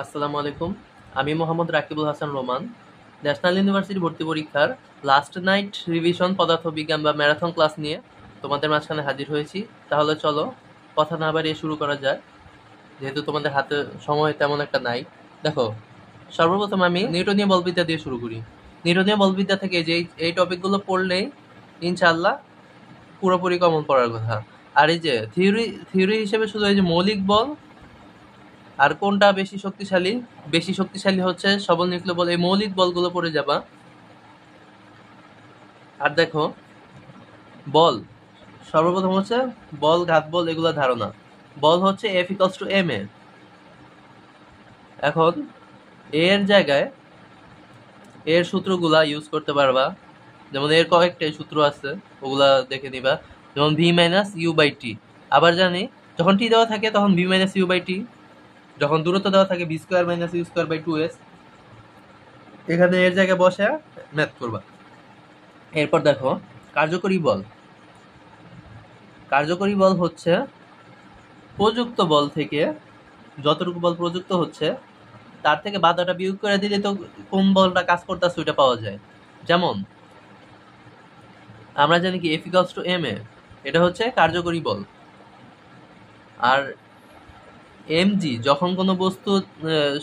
আসসালামু আলাইকুম। আমি Mohammad Rakibul Hasan Roman. National university ভর্তি পরীক্ষার লাস্ট নাইট রিভিশন পদার্থবিজ্ঞান বা ম্যারাথন ক্লাস নিয়ে তোমাদের মাঝখানে হাজির হয়েছি। তাহলে চলো কথা না বাড়িয়ে শুরু করা যায়, যেহেতু তোমাদের হাতে সময় তেমন একটা নাই। দেখো, সর্বপ্রথম আমি নিউটনীয় বলবিদ্যা দিয়ে শুরু করি। নিউটনীয় বলবিদ্যা থেকে যে এই টপিকগুলো পড়লেই ইনশাআল্লাহ পুরোপুরি কমন পড়ার কথা। আর এই যে থিওরি থিওরি হিসেবে শুধু এই যে মৌলিক বল আর কোনটা বেশি শক্তিশালী, বেশি শক্তিশালী হচ্ছে সবল নিউক্লিয় বল, এই মৌলিক বলগুলো পড়ে যাবা। আর দেখো, বল সর্বপ্রথম হচ্ছে বল, ঘাত বল, এগুলো ধারণা। বল হচ্ছে F ইকুয়ালস টু এম এ। এখন এর জায়গায় এর সূত্রগুলা ইউজ করতে পারবা। যেমন এর কয়েকটা সূত্র আছে, ওগুলা দেখে নিবা। যেমন V minus U by T. আবার জানি যখন টি দেওয়া থাকে তখন V minus U by T, যখন দূরত্ব দেওয়া থাকে V square minus U square by two S. এখানে এর জায়গায় বসে ম্যাথ করবা। এরপর দেখো, কার্যকরী বল। কার্যকরী বল হচ্ছে প্রযুক্ত বল থেকে যতটুকু বল প্রযুক্ত হচ্ছে তার থেকে বাধাটা বিয়োগ করে দিলে তো কোন বলটা কাজ করতেছে ওইটা পাওয়া যায়। যেমন আমরা জানি কি এফ ইকুয়ালস টু এম এ, এটা হচ্ছে কার্যকরী বল। আর এম জি, যখন কোনো বস্তু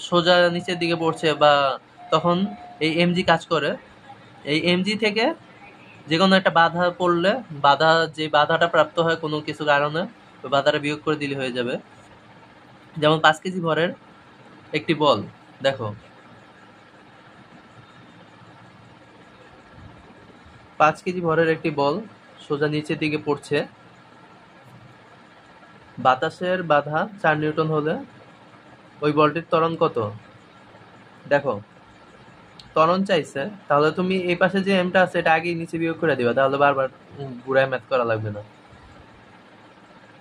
সোজা নিচের দিকে পড়ছে বা তখন এই এম জি কাজ করে। এই এম জি থেকে যে কোনো একটা বাধা পড়লে যে বাধাটা প্রাপ্ত হয় কোনো কিছু কারণে, ওই বাধাটা বিয়োগ করে দিলে হয়ে যাবে। যেমন 5 কেজি ভরের একটি বল, দেখো 5 কেজি ভরের একটি বল সোজা নিচের দিকে পড়ছে। বাতাসের বাধা 4 নিউটন হলে ওই বলটির ত্বরণ কত? দেখো, ত্বরণ চাইছে, তাহলে তুমি এই পাশে যে এমটা আছে এটা আগেই নিচে বিয়োগ করে দিবা, তাহলে বারবার ঘুরায় ম্যাথ করা লাগবে না।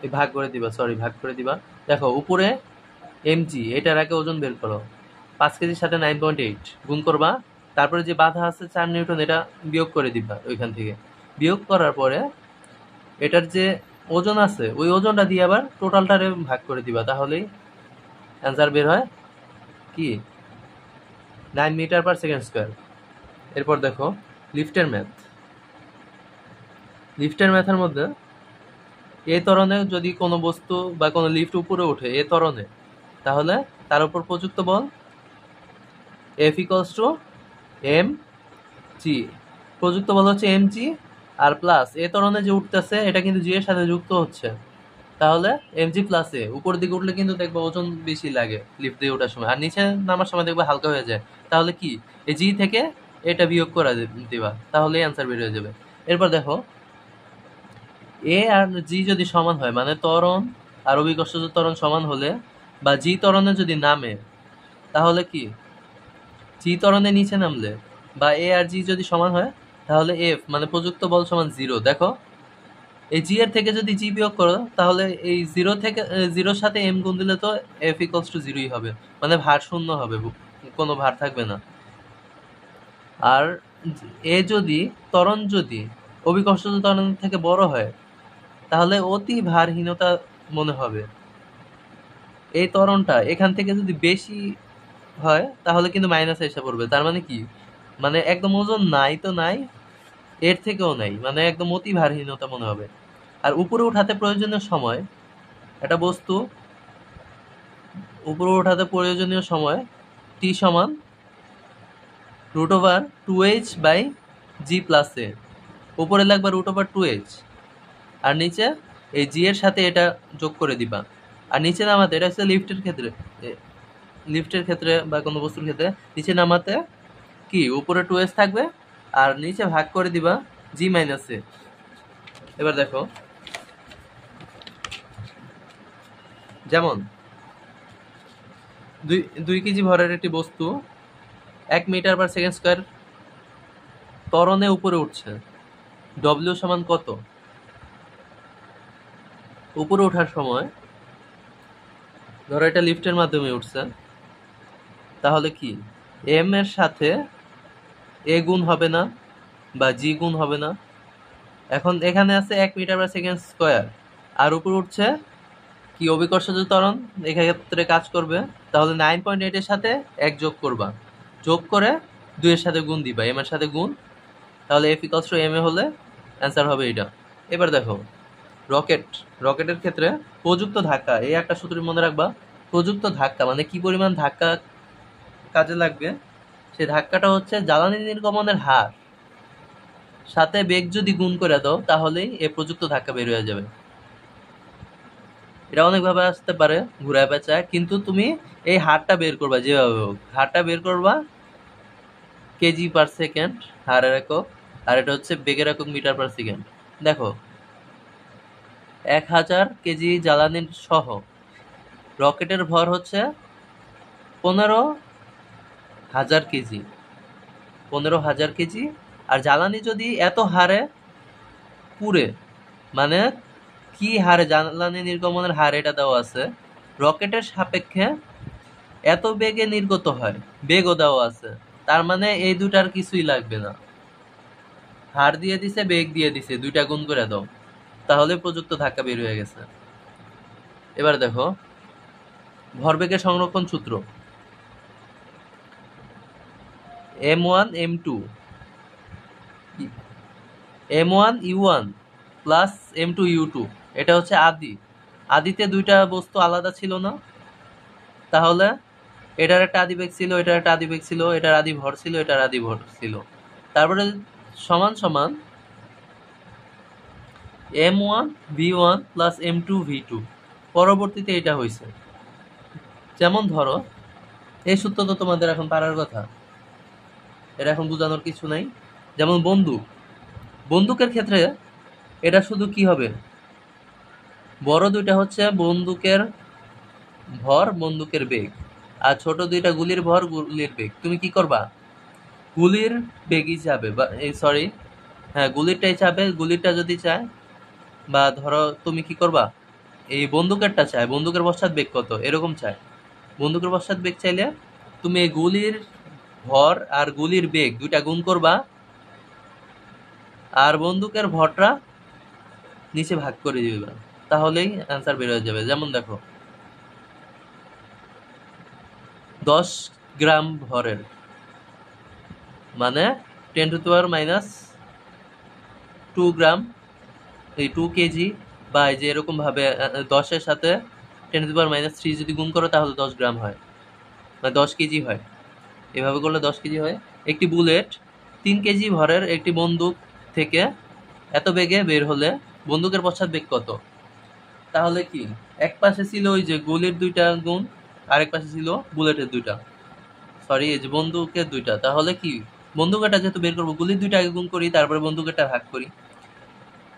এই ভাগ করে দিবা, ভাগ করে দিবা। দেখো উপরে এমজি, এটার আগে ওজন বের করো। 5 কেজির সাথে 9.8 গুণ করবা, তারপরে যে বাধা আছে 4 নিউটন, এটা বিয়োগ করে দিবা ওইখান থেকে। বিয়োগ করার পরে এটার যে ওজন আছে ওই ওজনটা দিয়ে আবার টোটালটারে ভাগ করে দিবা, তাহলেই অ্যান্সার বের হয় কি 9 মিটার/সেকেন্ড স্কোয়ার। এরপর দেখো লিফটের ম্যাথ। লিফটের ম্যাথের মধ্যে এ ত্বরণে যদি কোনো বস্তু বা কোনো লিফট উপরে ওঠে এ ত্বরণে, তাহলে তার উপর প্রযুক্ত বল F equals to M G. প্রযুক্ত বল হচ্ছে এম জি, আর প্লাস এ ত্বরণে যে উঠতেছে এটা কিন্তু জি এর সাথে যুক্ত হচ্ছে, তাহলে এম জি প্লাস এ। উপর দিকে উঠলে কিন্তু দেখবে ওজন বেশি লাগে লিফট দিয়ে ওঠার সময়, আর নিচে নামার সময় দেখবে হালকা হয়ে যায়। তাহলে কি এই জি থেকে এটা বিয়োগ করে দিবা, তাহলে অ্যান্সার বের হয়ে যাবে। এরপর দেখো, এ আর জি যদি সমান হয়, মানে ত্বরণ আর অভিকর্ষজ ত্বরণ সমান হলে বা জি ত্বরণে যদি নামে, তাহলে কি জি ত্বরণে নিচে নামলে বা এ আর জি যদি সমান হয়, তাহলে এফ মানে প্রযুক্ত বল সমান 0। দেখো, এই জি এর থেকে যদি জি বিয়োগ করো, তাহলে এই জিরো থেকে জিরোর সাথে এম গুণ দিলে তো এফ ইকুয়ালস টু জিরোই হবে, মানে ভার শূন্য হবে, কোনো ভার থাকবে না। আর এ যদি ত্বরণ যদি অভিকর্ষজ ত্বরণ থেকে বড় হয়, তাহলে অতি ভারহীনতা মনে হবে। এই ত্বরণটা এখান থেকে যদি বেশি হয় তাহলে কিন্তু মাইনাসে এসে পড়বে। তার মানে কি, মানে একদম ওজন নাই তো নাই, এর থেকেও নাই, মানে একদম অতি ভারহীনতা মনে হবে। আর উপরে উঠাতে প্রয়োজনীয় সময়, একটা বস্তু উপরে উঠাতে প্রয়োজনীয় সময় টি সমান √2h/g+a। উপরে লাগবে √2h, আর নিচে এই জি এর সাথে এটা যোগ করে দিবা। আর নিচে নামাতে, এটা হচ্ছে লিফটের ক্ষেত্রে বা কোনো বস্তুর ক্ষেত্রে নিচে নামাতে কি উপরে 2h থাকবে আর নিচে ভাগ করে দিবা g-a। এবার দেখো, যেমন 2 কেজি ভরের একটি বস্তু 1 মিটার/সেকেন্ড স্কোয়ার ত্বরণে উপরে উঠছে। ডব্লিউ সমান কত? উপরে ওঠার সময় ধরো এটা লিফটের মাধ্যমে উঠছে, তাহলে কি এম এর সাথে এ গুণ হবে না বা জি গুণ হবে না? এখন এখানে আছে 1 মিটার/সেকেন্ড স্কোয়ার, আর উপরে উঠছে কি অভিকর্ষজ ত্বরণ এক্ষেত্রে কাজ করবে, তাহলে 9.8 এর সাথে 1 যোগ করবা, যোগ করে 2 এর সাথে গুণ দিবা, m এর সাথে গুণ, তাহলে f ইকুয়ালস টু m এ হলে অ্যান্সার হবে এটা। এবার দেখো রকেটের ক্ষেত্রে প্রযুক্ত ধাক্কা, এই একটা সূত্র মনে রাখবা। প্রযুক্ত ধাক্কা মানে কি পরিমাণ ধাক্কা কাজে লাগবে, সেই ধাক্কাটা হচ্ছে জ্বালানি নির্গমনের হার সাথে বেগ যদি গুণ করে দাও তাহলেই এই প্রযুক্ত ধাক্কা বের হয়ে যাবে। এটা অনেকভাবে আসতে পারে, ঘুরায় পেঁচায়, কিন্তু তুমি এই হারটা বের করবা যেভাবে হোক, হারটা বের করবা কেজি পার সেকেন্ড হারের একক, আর এটা হচ্ছে বেগের একক মিটার পার সেকেন্ড। দেখো 1000 কেজি জ্বালানি সহ রকেটের ভর হচ্ছে 15,000 কেজি, 15,000 কেজি। আর জ্বালানি যদি এত হারে পুড়ে, মানে কি হারে জ্বালানি নির্গমনের হার এটা দেওয়া আছে, রকেটের সাপেক্ষে এত বেগে নির্গত হয়, বেগও দেওয়া আছে, তার মানে এই দুটার কিছুই লাগবে না, হার দিয়ে দিছে বেগ দিয়ে দিছে, দুইটা গুণ করে দাও, তাহলে প্রযুক্ত ধাক্কা বের হয়ে গেছে। এবার দেখো ভরবেগের সংরক্ষণ সূত্র, m1 m2 m1 u1 plus m2 u2, এটা হচ্ছে আদিতে দুইটা বস্তু আলাদা ছিল না, তাহলে এটার একটা আদি বেগ ছিল, এটার একটা আদি বেগ ছিল, এটার আদি ভর ছিল, এটার আদি ভর ছিল, তারপরে সমান সমান m1 v1 plus m2 v2, পরবর্তীতে এটা হয়েছে। যেমন ধরো এই সূত্র তো তোমাদের এখন পারার কথা, এটা এখন বোঝানোর কিছু নাই। যেমন বন্দুকের ক্ষেত্রে এটা শুধু কি হবে, বড় দুইটা হচ্ছে বন্দুকের ভর বন্দুকের বেগ, আর ছোট দুইটা গুলির ভর গুলির বেগ। তুমি কি করবা, গুলির বেগই চাবে, বা সরি হ্যাঁ গুলিরটাই চাবে, গুলিরটা যদি চায়, বা ধরো তুমি কি করবা, এই বন্দুকেরটা চায়, বন্দুকের পশ্চাৎ বেগ কত এরকম চায়, বন্দুকের পশ্চাৎ বেগ চাইলে তুমি এই গুলির ভর আর গুলির বেগ দুইটা গুণ করবা, আর বন্দুকের ভরটা নিচে ভাগ করে দিবা, তাহলেই অ্যান্সার বের হয়ে যাবে। যেমন দেখো 10 গ্রাম ভরের মানে 10⁻² গ্রাম, এই 2 কেজি, বা এই যে এরকম ভাবে 10-এর সাথে 10⁻³ যদি গুণ করো তাহলে 10 গ্রাম হয়, মানে 10 কেজি হয়, এভাবে করলে 10 কেজি হয়। একটি বুলেট 3 কেজি ভরের একটি বন্দুক থেকে এত বেগে বের হলে বন্দুকের পশ্চাৎ বেগ কত, তাহলে কি এক পাশে ছিল ওই যে গুলির দুইটা গুণ, আরেক পাশে ছিল বুলেটের দুইটা, সরি এই যে বন্দুকের দুইটা, তাহলে কি বন্দুকেরটা যেহেতু বের করবো, গুলির দুইটা আগে গুণ করি, তারপরে বন্দুকেরটা ভাগ করি,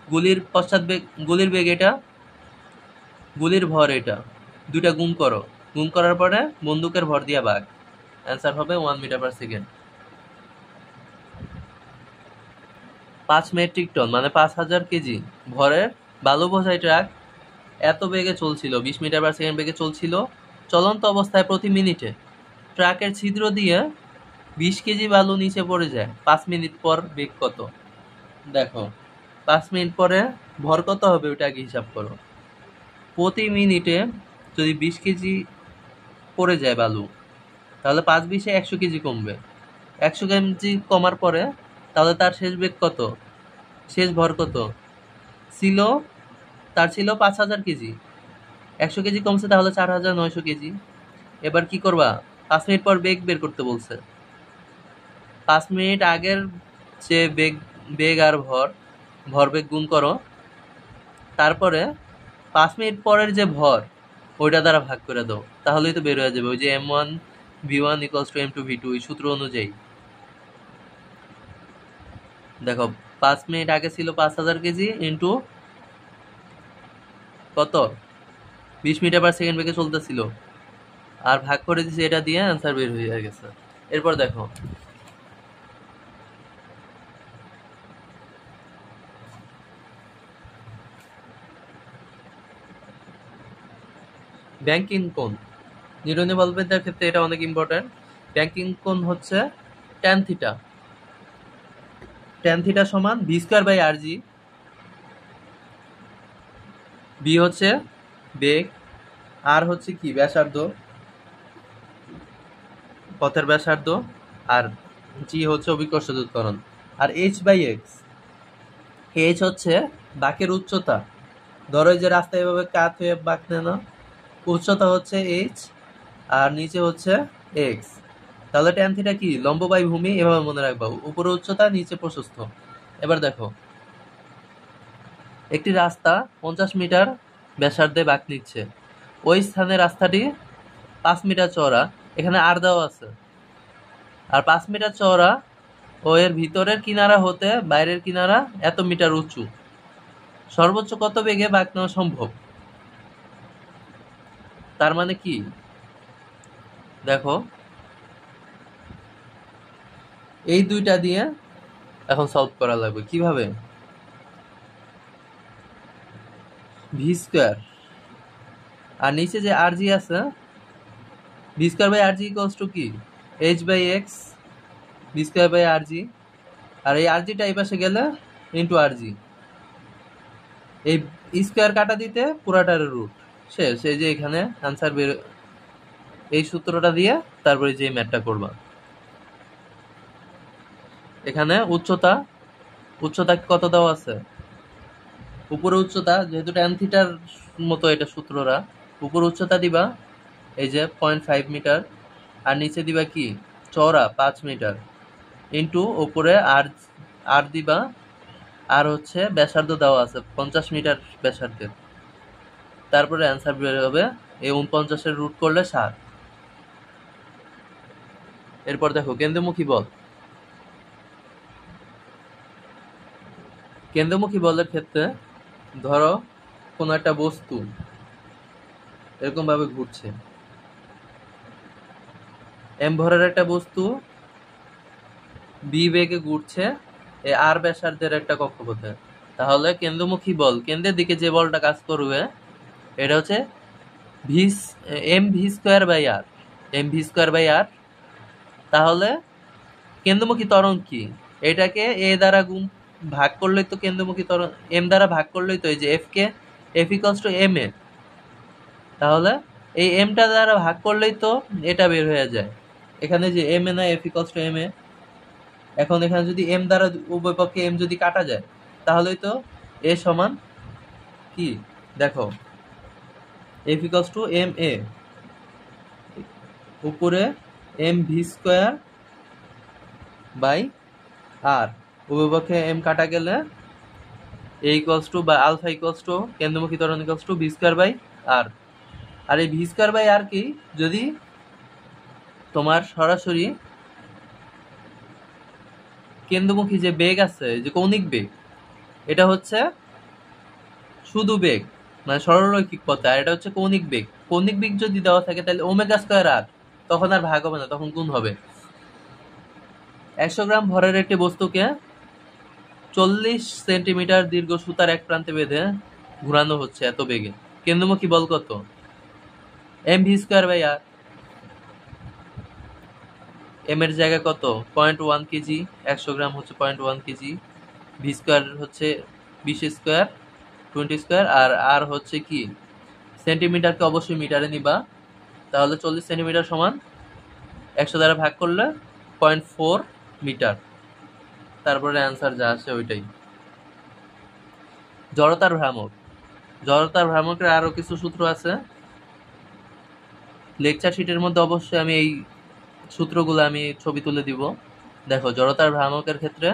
গুলির পশ্চাৎ বেগ, গুলির বেগ এটা, গুলির ভর এটা, দুইটা গুণ করো, গুণ করার পরে বন্দুকের ভর দিয়া ভাগ, অ্যান্সার হবে 1 meter per second. 5 metric ton মানে 5,000 কেজি ভরের বালু বোঝাই ট্রাক এত বেগে চলছিল, 20 মিটার পার সেকেন্ড বেগে চলছিল, চলন্ত অবস্থায় প্রতি মিনিটে ট্রাকের ছিদ্র দিয়ে 20 কেজি বালু নিচে পড়ে যায়, 5 মিনিট পর বেগ কত। দেখো 5 মিনিট পরে ভর কত হবে ওটা আগে হিসাব করো, প্রতি মিনিটে যদি 20 কেজি পড়ে যায় বালু, তাহলে 5 × 20 = 100 কেজি কমবে, 100 কেজি কমার পরে তাহলে তার শেষ বেগ কত, শেষ ভর কত ছিল, তার ছিল 5,000 কেজি, 100 কেজি কমছে, তাহলে 4,900 কেজি। এবার কি করবা, 5 মিনিট পর বেগ বের করতে বলছে, 5 মিনিট আগের যে বেগ আর ভর বেগ গুণ করো, তারপরে 5 মিনিট পরের যে ভর ওইটা দ্বারা ভাগ করে দাও, তাহলেই তো বের হয়ে যাবে ওই যে m1 v1 = m2 v2 এই সূত্র অনুযায়ী। দেখো 5 মিনিট আগে ছিল 5,000 কেজি ইন্টু কত, 20 মিটার পার সেকেন্ড বেগে চলতেছিল, আর ভাগ করে দিছি এটা দিয়ে, অ্যান্সার বের হয়ে গেছে। এরপর দেখো ব্যাংকিং কোণ, নিউটনীয় বলবিদ্যার ক্ষেত্রে এটা অনেক ইম্পর্টেন্ট। ব্যাংকিং কোণ হচ্ছে tan থিটা, tan থিটা সমান v²/rg, বি হচ্ছে বেগ, আর হচ্ছে কি ব্যাসার্ধ, পথের ব্যাসার্ধ, আর জি হচ্ছে অভিকর্ষ ত্বরণ। আর h/x, h হচ্ছে বাঁকের উচ্চতা। ধরো এই যে রাস্তা এভাবে কাত হয়ে বাঁক নেয় না, উচ্চতা হচ্ছে h আর নিচে হচ্ছে x। তাহলে ট্যান থিটা কি? লম্ব বাই ভূমি, এভাবে মনে রাখবা, উপরে উচ্চতা নিচে প্রশস্ত। এবার দেখো, একটি রাস্তা 50 মিটার ব্যাসার্ধে বাঁক নিচ্ছে। ওই স্থানে রাস্তাটি 5 মিটার চওড়া, এখানে আর দেওয়া আছে, আর 5 মিটার চওড়া ও এর ভিতরের কিনারা হতে বাইরের কিনারা এত মিটার উঁচু। সর্বোচ্চ কত বেগে বাঁক নেওয়া সম্ভব? তার মানে কি দেখো, এই দুইটা দিয়ে এখন সলভ করা লাগবে। কিভাবে? ভি স্কোয়ার আর নিচে যে আর জি আছে, V square by R G equals to কি? h/x V square by R G. আর এই আর জিটা এই পাশে গেলে ইন্টু আর জি, এই স্কোয়ার কাটা দিতে পুরাটার রুট শেষ। এই যে এখানে আনসার বের, এই সূত্রটা দিয়ে তারপরে যে ম্যাথটা করবা। এখানে উচ্চতা, উচ্চতা কত দেওয়া আছে? উপরে উচ্চতা যেহেতু ট্যান থিটার মতো এটা সূত্ররা, উপরে উচ্চতা দিবা এই যে 0.5 মিটার, আর নিচে দিবা কি? চওড়া 5 মিটার, ইন্টু উপরে আর আর দিবা, আর হচ্ছে ব্যাসার্ধ দেওয়া আছে 50 মিটার ব্যাসার্ধের। তারপরে অ্যান্সার বের হবে, এই 49-এর রুট করলে 7। এরপর দেখো কেন্দ্রমুখী বল। কেন্দ্রমুখী বলের ক্ষেত্রে ধরো কোনো একটা বস্তু এরকম ভাবে ঘুরছে, এম ভরের একটা বস্তু বি বেগে ঘুরছে এই আর ব্যাসার্ধের একটা কক্ষপথে। তাহলে কেন্দ্রমুখী বল, কেন্দ্রের দিকে যে বলটা কাজ করবে, এটা হচ্ছে M V square by R, M V square by R. তাহলে কেন্দ্রমুখী ত্বরণ কি? এটাকে এ দ্বারা ভাগ করলেই তো কেন্দ্রমুখী ত্বরণ, এম দ্বারা ভাগ করলেই তো, এই যে এফ কে, F equals to M A, তাহলে এই এমটা দ্বারা ভাগ করলেই তো এটা বের হয়ে যায়। এখানে যে এম এ না, এফ ইকুয়ালস টু এম এ। এখন এখানে যদি এম দ্বারা উভয় পক্ষে এম যদি কাটা যায়, তাহলেই তো এ সমান কি? দেখো F equals to M A, উপরে M V square by R, উভয় পক্ষে এম কাটা গেলে এ ইকুয়ালস টু বা আলফা ইকুয়ালস টু কেন্দ্রমুখী ত্বরণ equals to V square by R. আর এই ভি স্কোয়ার বাই আর কি? যদি তোমার সরাসরি কেন্দ্রমুখী যে বেগ আছে, যে কৌণিক বেগ, এটা হচ্ছে শুধু বেগ মানে সরলরৈখিক পথে, আর এটা হচ্ছে কৌণিক বেগ। কৌণিক বেগ যদি দেওয়া থাকে তাহলে ওমেগা স্কোয়ার আর, তখন আর ভাগ হবে না, তখন গুণ হবে। 100 গ্রাম ভরের একটি বস্তুকে 40 সেন্টিমিটার দীর্ঘ সুতার এক প্রান্তে বেঁধে ঘুরানো হচ্ছে এত বেগে। কেন্দ্রমুখী বল কত? M V square by R. M এর জায়গায় কত? 0.1 কেজি, 100 গ্রাম হচ্ছে 0.1 কেজি, ভি স্কোয়ার হচ্ছে 20 স্কোয়ার 20 স্কোয়ার, আর আর হচ্ছে কি? সেন্টিমিটারকে অবশ্যই মিটারে নিবা। তাহলে 40 সেন্টিমিটার সমান 100 দ্বারা ভাগ করলে 0.4 মিটার। তারপরে অ্যান্সার যা আসে ওইটাই। জড়তার ভ্রামক, জড়তার ভ্রামকের আরো কিছু সূত্র আছে, লেকচার শিটের মধ্যে অবশ্যই আমি এই সূত্রগুলো আমি ছবি তুলে দিব। দেখো জড়তার ভ্রামকের ক্ষেত্রে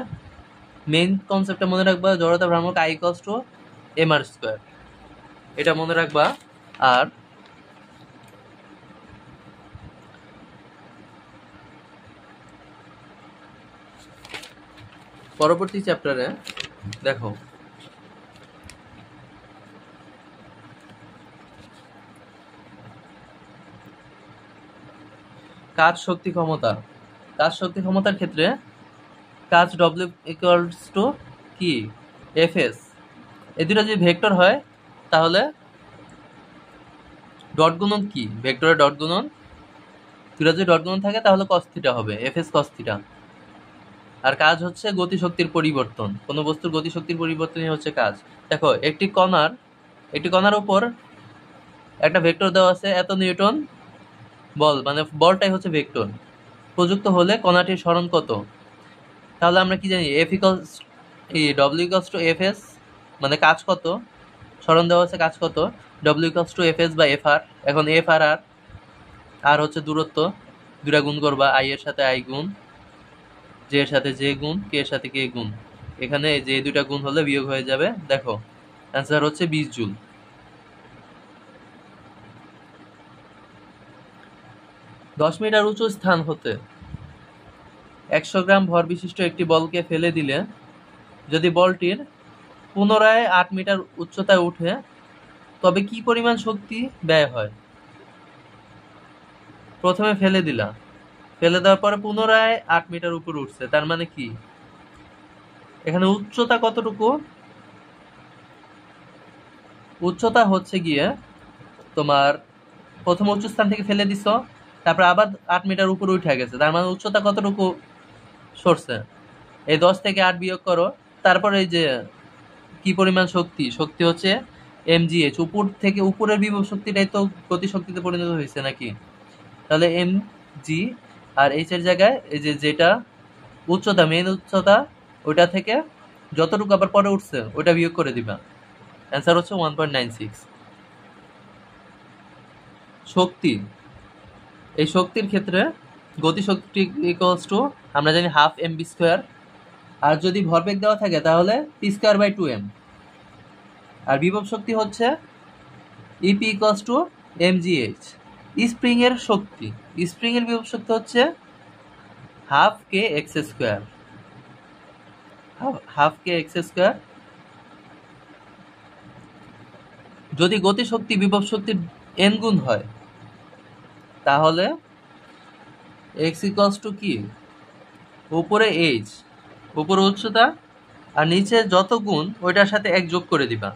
মেইন কনসেপ্টটা মনে রাখবা, জড়তার ভ্রামক I equals to M R square, এটা মনে রাখবা। আর পরবর্তী চ্যাপ্টারে দেখো কাজ শক্তি ক্ষমতা। কাজ শক্তি ক্ষমতার ক্ষেত্রে কাজ ডব্লিউ ইকুয়ালস টু কি? F S. এই দুটো যদি ভেক্টর হয় তাহলে ডট গুণন কি? ভেক্টরের ডট গুণন, দুটো যদি ডট গুণন থাকে তাহলে কস থিটা হবে, এফ এস কস থিটা। আর কাজ হচ্ছে গতিশক্তির পরিবর্তন, কোনো বস্তুর গতিশক্তির পরিবর্তনই হচ্ছে কাজ। দেখো একটি কণার উপর একটা ভেক্টর দেওয়া আছে এত নিউটন বল, মানে বলটাই হচ্ছে ভেক্টর, প্রযুক্ত হলে কণাটির সরণ কত। তাহলে আমরা কি জানি, F equals W equals to F S, মানে কাজ কত, সরণ দেওয়া আছে কাজ কত, W equals to F S বা এফ আর। এখন এফ আর আর, আর হচ্ছে দূরত্ব, দুটা গুণ করবা, আই এর সাথে আই গুণ, জে এর সাথে জে গুণ, কে এর সাথে কে গুণ। এখানে যে দুটা গুণ হলে বিয়োগ হয়ে যাবে। দেখো অ্যান্সার হচ্ছে 20 জুল। দশ মিটার উঁচু স্থান হতে 100 গ্রাম ভর বিশিষ্ট একটি বলকে ফেলে দিলে যদি বলটির পুনরায় 8 মিটার উচ্চতায় উঠে তবে কি পরিমাণ শক্তি ব্যয় হয়। প্রথমে ফেলে দিলা, ফেলে দেওয়ার পরে পুনরায় 8 মিটার উপরে উঠছে, তার মানে কি এখানে উচ্চতা কতটুকু, উচ্চতা হচ্ছে গিয়ে তোমার প্রথম উচ্চ স্থান থেকে ফেলে দিছ, তারপর আবার 8 মিটার উপরে উঠে গেছে, তার মানে উচ্চতা কতটুকু সরছে। এই 10 থেকে 8 বিয়োগ করো, তারপরে এই যে কি পরিমাণ শক্তি, শক্তি হচ্ছে mgh, উপর থেকে উপরের বিভব শক্তিটাই তো গতি শক্তিতে পরিণত হয়েছে নাকি। তাহলে mg আর h এর জায়গায় এই যে যেটা উচ্চতা, মেন উচ্চতা, ওইটা থেকে যতটুকু আবার পরে উঠছে ওইটা বিয়োগ করে দিবা। অ্যান্সার হচ্ছে 1.96। শক্তি, এই শক্তির ক্ষেত্রে গতি শক্তি ইকুয়ালস টু আমরা জানি হাফ এম বি স্কোয়ার, আর যদি ভরবেগ দেওয়া থাকে তাহলে পি স্কোয়ার বাই 2m, আর বিভব শক্তি হচ্ছে EP equals to mgh। Spring এর শক্তি, স্প্রিং এর বিভব শক্তি হচ্ছে half K X square, half K X square. যদি গতি শক্তি বিভব শক্তির n গুণ হয় তাহলে এক্স ইকুয়ালস টু কি, উপরে এইচ, উপরে উচ্চতা, আর নিচে যত গুণ ওইটার সাথে 1 যোগ করে দিবা।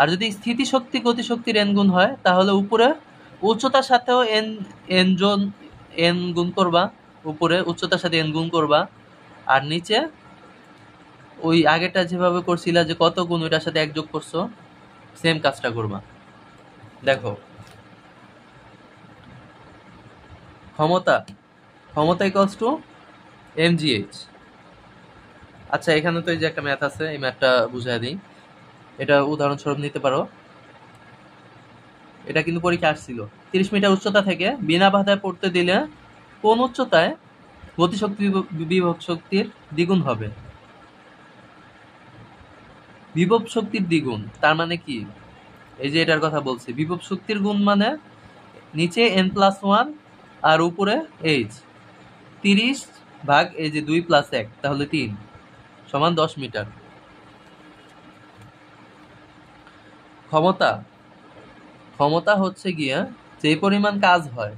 আর যদি স্থিতিশক্তি গতিশক্তির n গুণ হয় তাহলে উপরে উচ্চতার সাথেও n গুণ করবা, উপরে উচ্চতার সাথে n গুণ করবা, আর নিচে ওই আগেরটা যেভাবে করছিলা যে কত গুণ ওইটার সাথে 1 যোগ করছো, সেম কাজটা করবা। দেখো ক্ষমতা, ক্ষমতা ইকুয়ালস টু mgh। আচ্ছা এখানে তো এই যে একটা ম্যাথ আছে, এই ম্যাথটা বুঝাই দিই, এটা উদাহরণস্বরূপ নিতে পারো। এটা কিন্তু পরীক্ষা আসছিল। 30 মিটার উচ্চতা থেকে বিনা বাধায় পড়তে দিলে কোন উচ্চতায় গতিশক্তি বিভব শক্তির দ্বিগুণ হবে। বিভব শক্তির দ্বিগুণ তার মানে কি, এই যে এটার কথা বলছি, বিভব শক্তির গুণ মানে নিচে n+1 আর উপরে h, 30 ভাগ এই যে 2 + 1, তাহলে 3 সমান 10 মিটার। ক্ষমতা, ক্ষমতা হচ্ছে গিয়া যে পরিমাণ কাজ হয়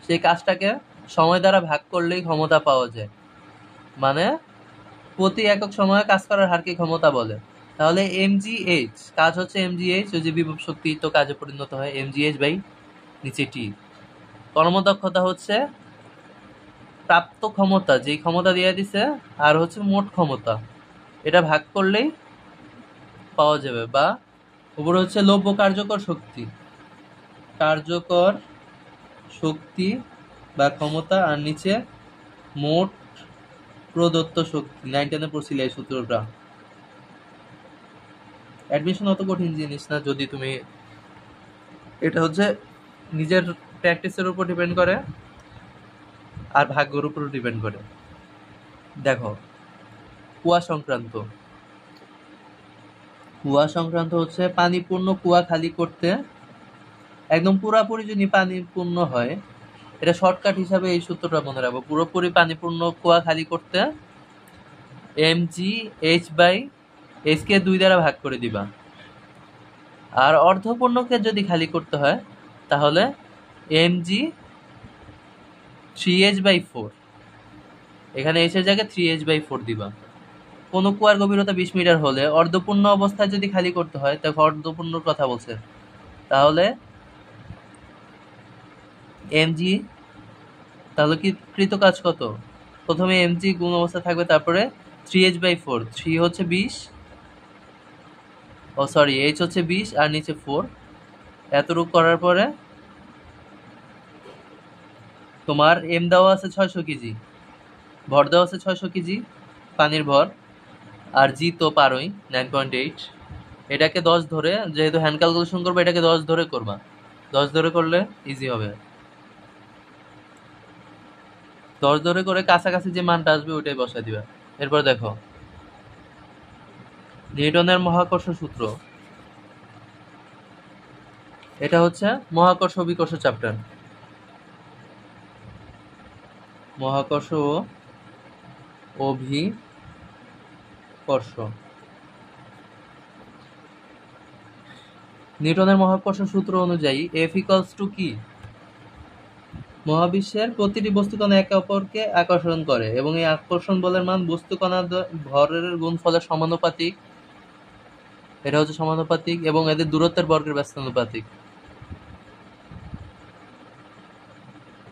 সেই কাজটাকে সময় দ্বারা ভাগ করলেই ক্ষমতা পাওয়া যায়, মানে প্রতি একক সময়ে কাজ করার হারকে ক্ষমতা বলে। তাহলে mgh, কাজ হচ্ছে mgh, ওই যে বিভব শক্তি তো কাজে পরিণত হয়, mgh বাই নিচে টি। কর্মদক্ষতা হচ্ছে প্রাপ্ত ক্ষমতা, যেই ক্ষমতা দিয়ে দিছে, আর হচ্ছে মোট ক্ষমতা, এটা ভাগ করলেই পাওয়া যাবে। বা উপরে হচ্ছে লব্য কার্যকর শক্তি, কার্যকর শক্তি বা ক্ষমতা, আর নিচে মোট প্রদত্ত শক্তি। 9-10 পড়ছিলে এই সূত্রটা। অ্যাডমিশন অত কঠিন জিনিস না, যদি তুমি, এটা হচ্ছে নিজের প্র্যাকটিসের উপর ডিপেন্ড করে আর ভাগ্যের উপর ডিপেন্ড করে। দেখো কুয়া সংক্রান্ত, কুয়া সংক্রান্ত হচ্ছে পানিপূর্ণ কুয়া খালি করতে, একদম পুরাপুরি যদি পানিপূর্ণ হয়, এটা শর্টকাট হিসাবে এই সূত্রটা মনে রাখবো, পুরোপুরি পানিপূর্ণ কুয়া খালি করতে mgh বাই h কে 2 দ্বারা ভাগ করে দিবা। আর অর্ধপূর্ণকে যদি খালি করতে হয় তাহলে mg 3h বাই 4, এখানে h এর জায়গায় 3h বাই 4 দিবা। কোন কুয়ার গভীরতা 20 মিটার হলে অর্ধপূর্ণ অবস্থায় যদি খালি করতে হয়, দেখো অর্ধপূর্ণর কথা বলছে, তাহলে mg, তাহলে কি কৃত কাজ কত, প্রথমে mg গুণ অবস্থা থাকবে, তারপরে 3h বাই 4, 3 হচ্ছে 20, ও সরি, এইচ হচ্ছে 20 আর নিচে 4। এতটুকু করার পরে তোমার এম দেওয়া আছে 600 কেজি, ভর দেওয়া আছে 600 কেজি পানির ভর, আর জি তো পারোই 9.8। এটাকে 10 ধরে, যেহেতু হ্যান্ড ক্যালকুলেশন করবে, এটাকে 10 ধরে করবা। 10 ধরে করলে ইজি হবে। 10 ধরে করে কাছাকাছি যে মানটা আসবে ওইটাই বসাই দিবা। এরপর দেখো নিউটনের মহাকর্ষ সূত্র, এটা হচ্ছে মহাকর্ষ বিকর্ষ চ্যাপ্টার। মহাকর্ষ ও অভিকর্ষ। নিউটনের মহাকর্ষ সূত্র অনুযায়ী এফ ইকুয়ালস টু কি? মহাবিশ্বের প্রতিটি বস্তুকণা একে অপরকে আকর্ষণ করে এবং এই আকর্ষণ বলের মান বস্তুকণার ভরের গুণফলের সমানুপাতিক। এটা হচ্ছে সমানুপাতিক এবং এদের দূরত্বের বর্গের ব্যস্তানুপাতিক।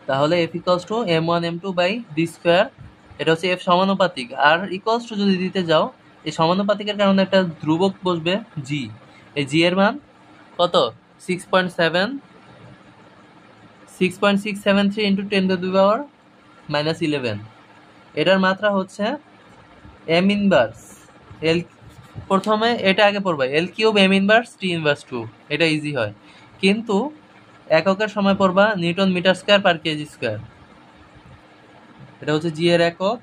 তাহলে F equals to m1 m2 by D square. এটা হচ্ছে এফ সমানুপাতিক, আর ইকুয়ালস টু যদি দিতে যাও, এই সমানুপাতিকের কারণে একটা ধ্রুবক বসবে জি। এই জি এর মান কত? 6.673 ইন্টু 10⁻⁻11। এটার মাত্রা হচ্ছে এম ইনভার্স এল। প্রথমে এটা আগে পড়বা, L cube M inverse T inverse 2, এটা ইজি হয়। কিন্তু এককের সময় পড়বা Newton metre square per KG square. এটা হচ্ছে জি এর একক,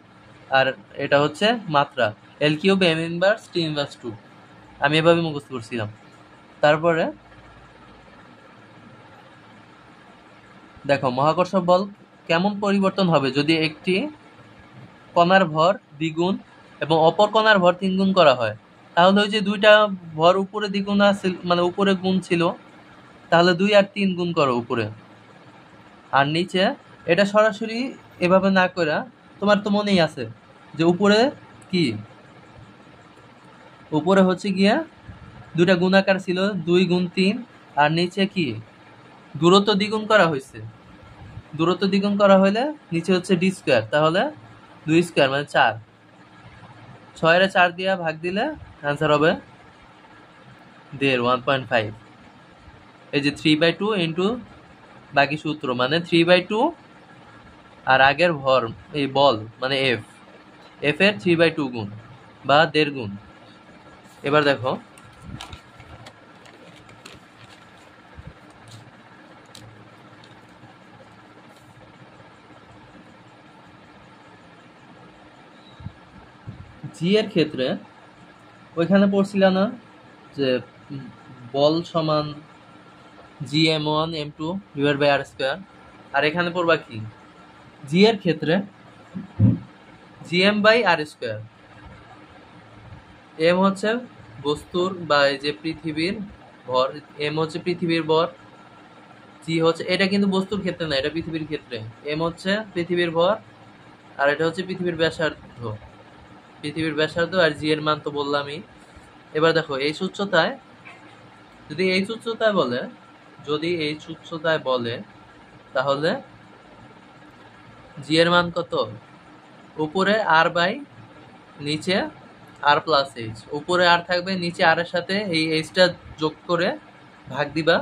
আর এটা হচ্ছে মাত্রা L cube M inverse T inverse 2। আমি এভাবে মুখস্থ করছিলাম। তারপরে দেখো মহাকর্ষ বল কেমন পরিবর্তন হবে যদি একটি কণার ভর দ্বিগুণ এবং অপর কণার ভর 3 গুণ করা হয়। তাহলে ওই যে দুইটা ভর উপরে দ্বিগুণ আছে, মানে উপরে গুণ ছিল, তাহলে 2 আর 3 গুণ করো উপরে আর নিচে। এটা সরাসরি এভাবে না কইরা, তোমার তো মনেই আছে যে উপরে কি, উপরে হচ্ছে গিয়া দুইটা গুণাকার ছিল 2 গুণ 3, আর নিচে কি দূরত্ব দ্বিগুণ করা হয়েছে। দূরত্ব দ্বিগুণ করা হলে নিচে হচ্ছে ডি স্কয়ার, তাহলে 2 স্কয়ার মানে 4। 6 এর 4 দিয়া ভাগ দিলে आंसर হবে 1.5। এই যে 3/2 ইনটু বাকি সূত্র মানে 3/2 আর আগের ভর এই বল মানে এফ, এফ এর 3/2 গুণ বা 1.5 গুণ। এবার দেখো জি এর ক্ষেত্রে ওইখানে পড়ছিলাম না যে বল সমান G m1 m2 divide by R square, আর এখানে পড়বা কি জি এর ক্ষেত্রে GM by R square. M হচ্ছে বস্তুর বা এই যে পৃথিবীর ভর, এম হচ্ছে পৃথিবীর ভর, জি হচ্ছে, এটা কিন্তু বস্তুর ক্ষেত্রে না, এটা পৃথিবীর ক্ষেত্রে। এম হচ্ছে পৃথিবীর ভর আর এটা হচ্ছে পৃথিবীর ব্যাসার্ধ, পৃথিবীর ব্যাসার্ধ, আর জি এর মান তো বললামই। এবার দেখো এইচ উচ্চতায়, যদি এইচ উচ্চতায় বলে তাহলে জি এর মান কত? উপরে আর বাই নিচে আর প্লাস এইচ। উপরে আর থাকবে, নিচে আর এর সাথে এই এইচটা যোগ করে ভাগ দিবা,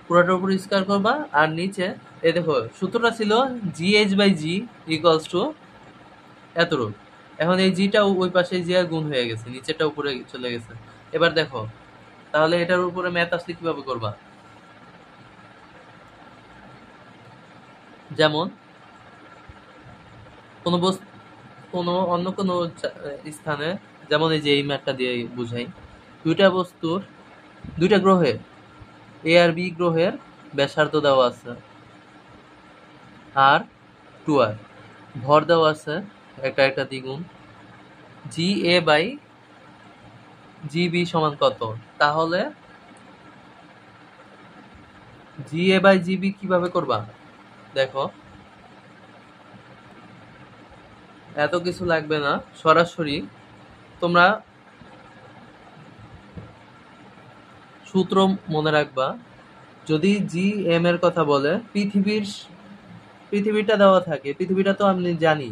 পুরোটার উপর স্কয়ার করবা, আর নিচে এই দেখো সূত্রটা ছিল G H by G equals to এতটুকু। এখন এই জিটা ওই পাশে জি আর গুণ হয়ে গেছে, নিচেরটা উপরে চলে গেছে। এবার দেখো তাহলে এটার উপরে ম্যাথ আসলে কিভাবে করবা? যেমন অন্য কোনো স্থানে, যেমন এই যে এই ম্যাথটা দিয়ে বুঝাই, দুইটা গ্রহের এ আর বি গ্রহের ব্যাসার্ধ দেওয়া আছে আর 2r, ভর দেওয়া আছে একটা দ্বিগুণ, জি এ বাই জি বি সমান কত? তাহলে জি এ বাই জি বি কিভাবে করবা? দেখো এত কিছু লাগবে না, সরাসরি তোমরা সূত্র মনে রাখবা। যদি জি এম এর কথা বলে, পৃথিবীটা দেওয়া থাকে, পৃথিবীটা তো আমি জানি।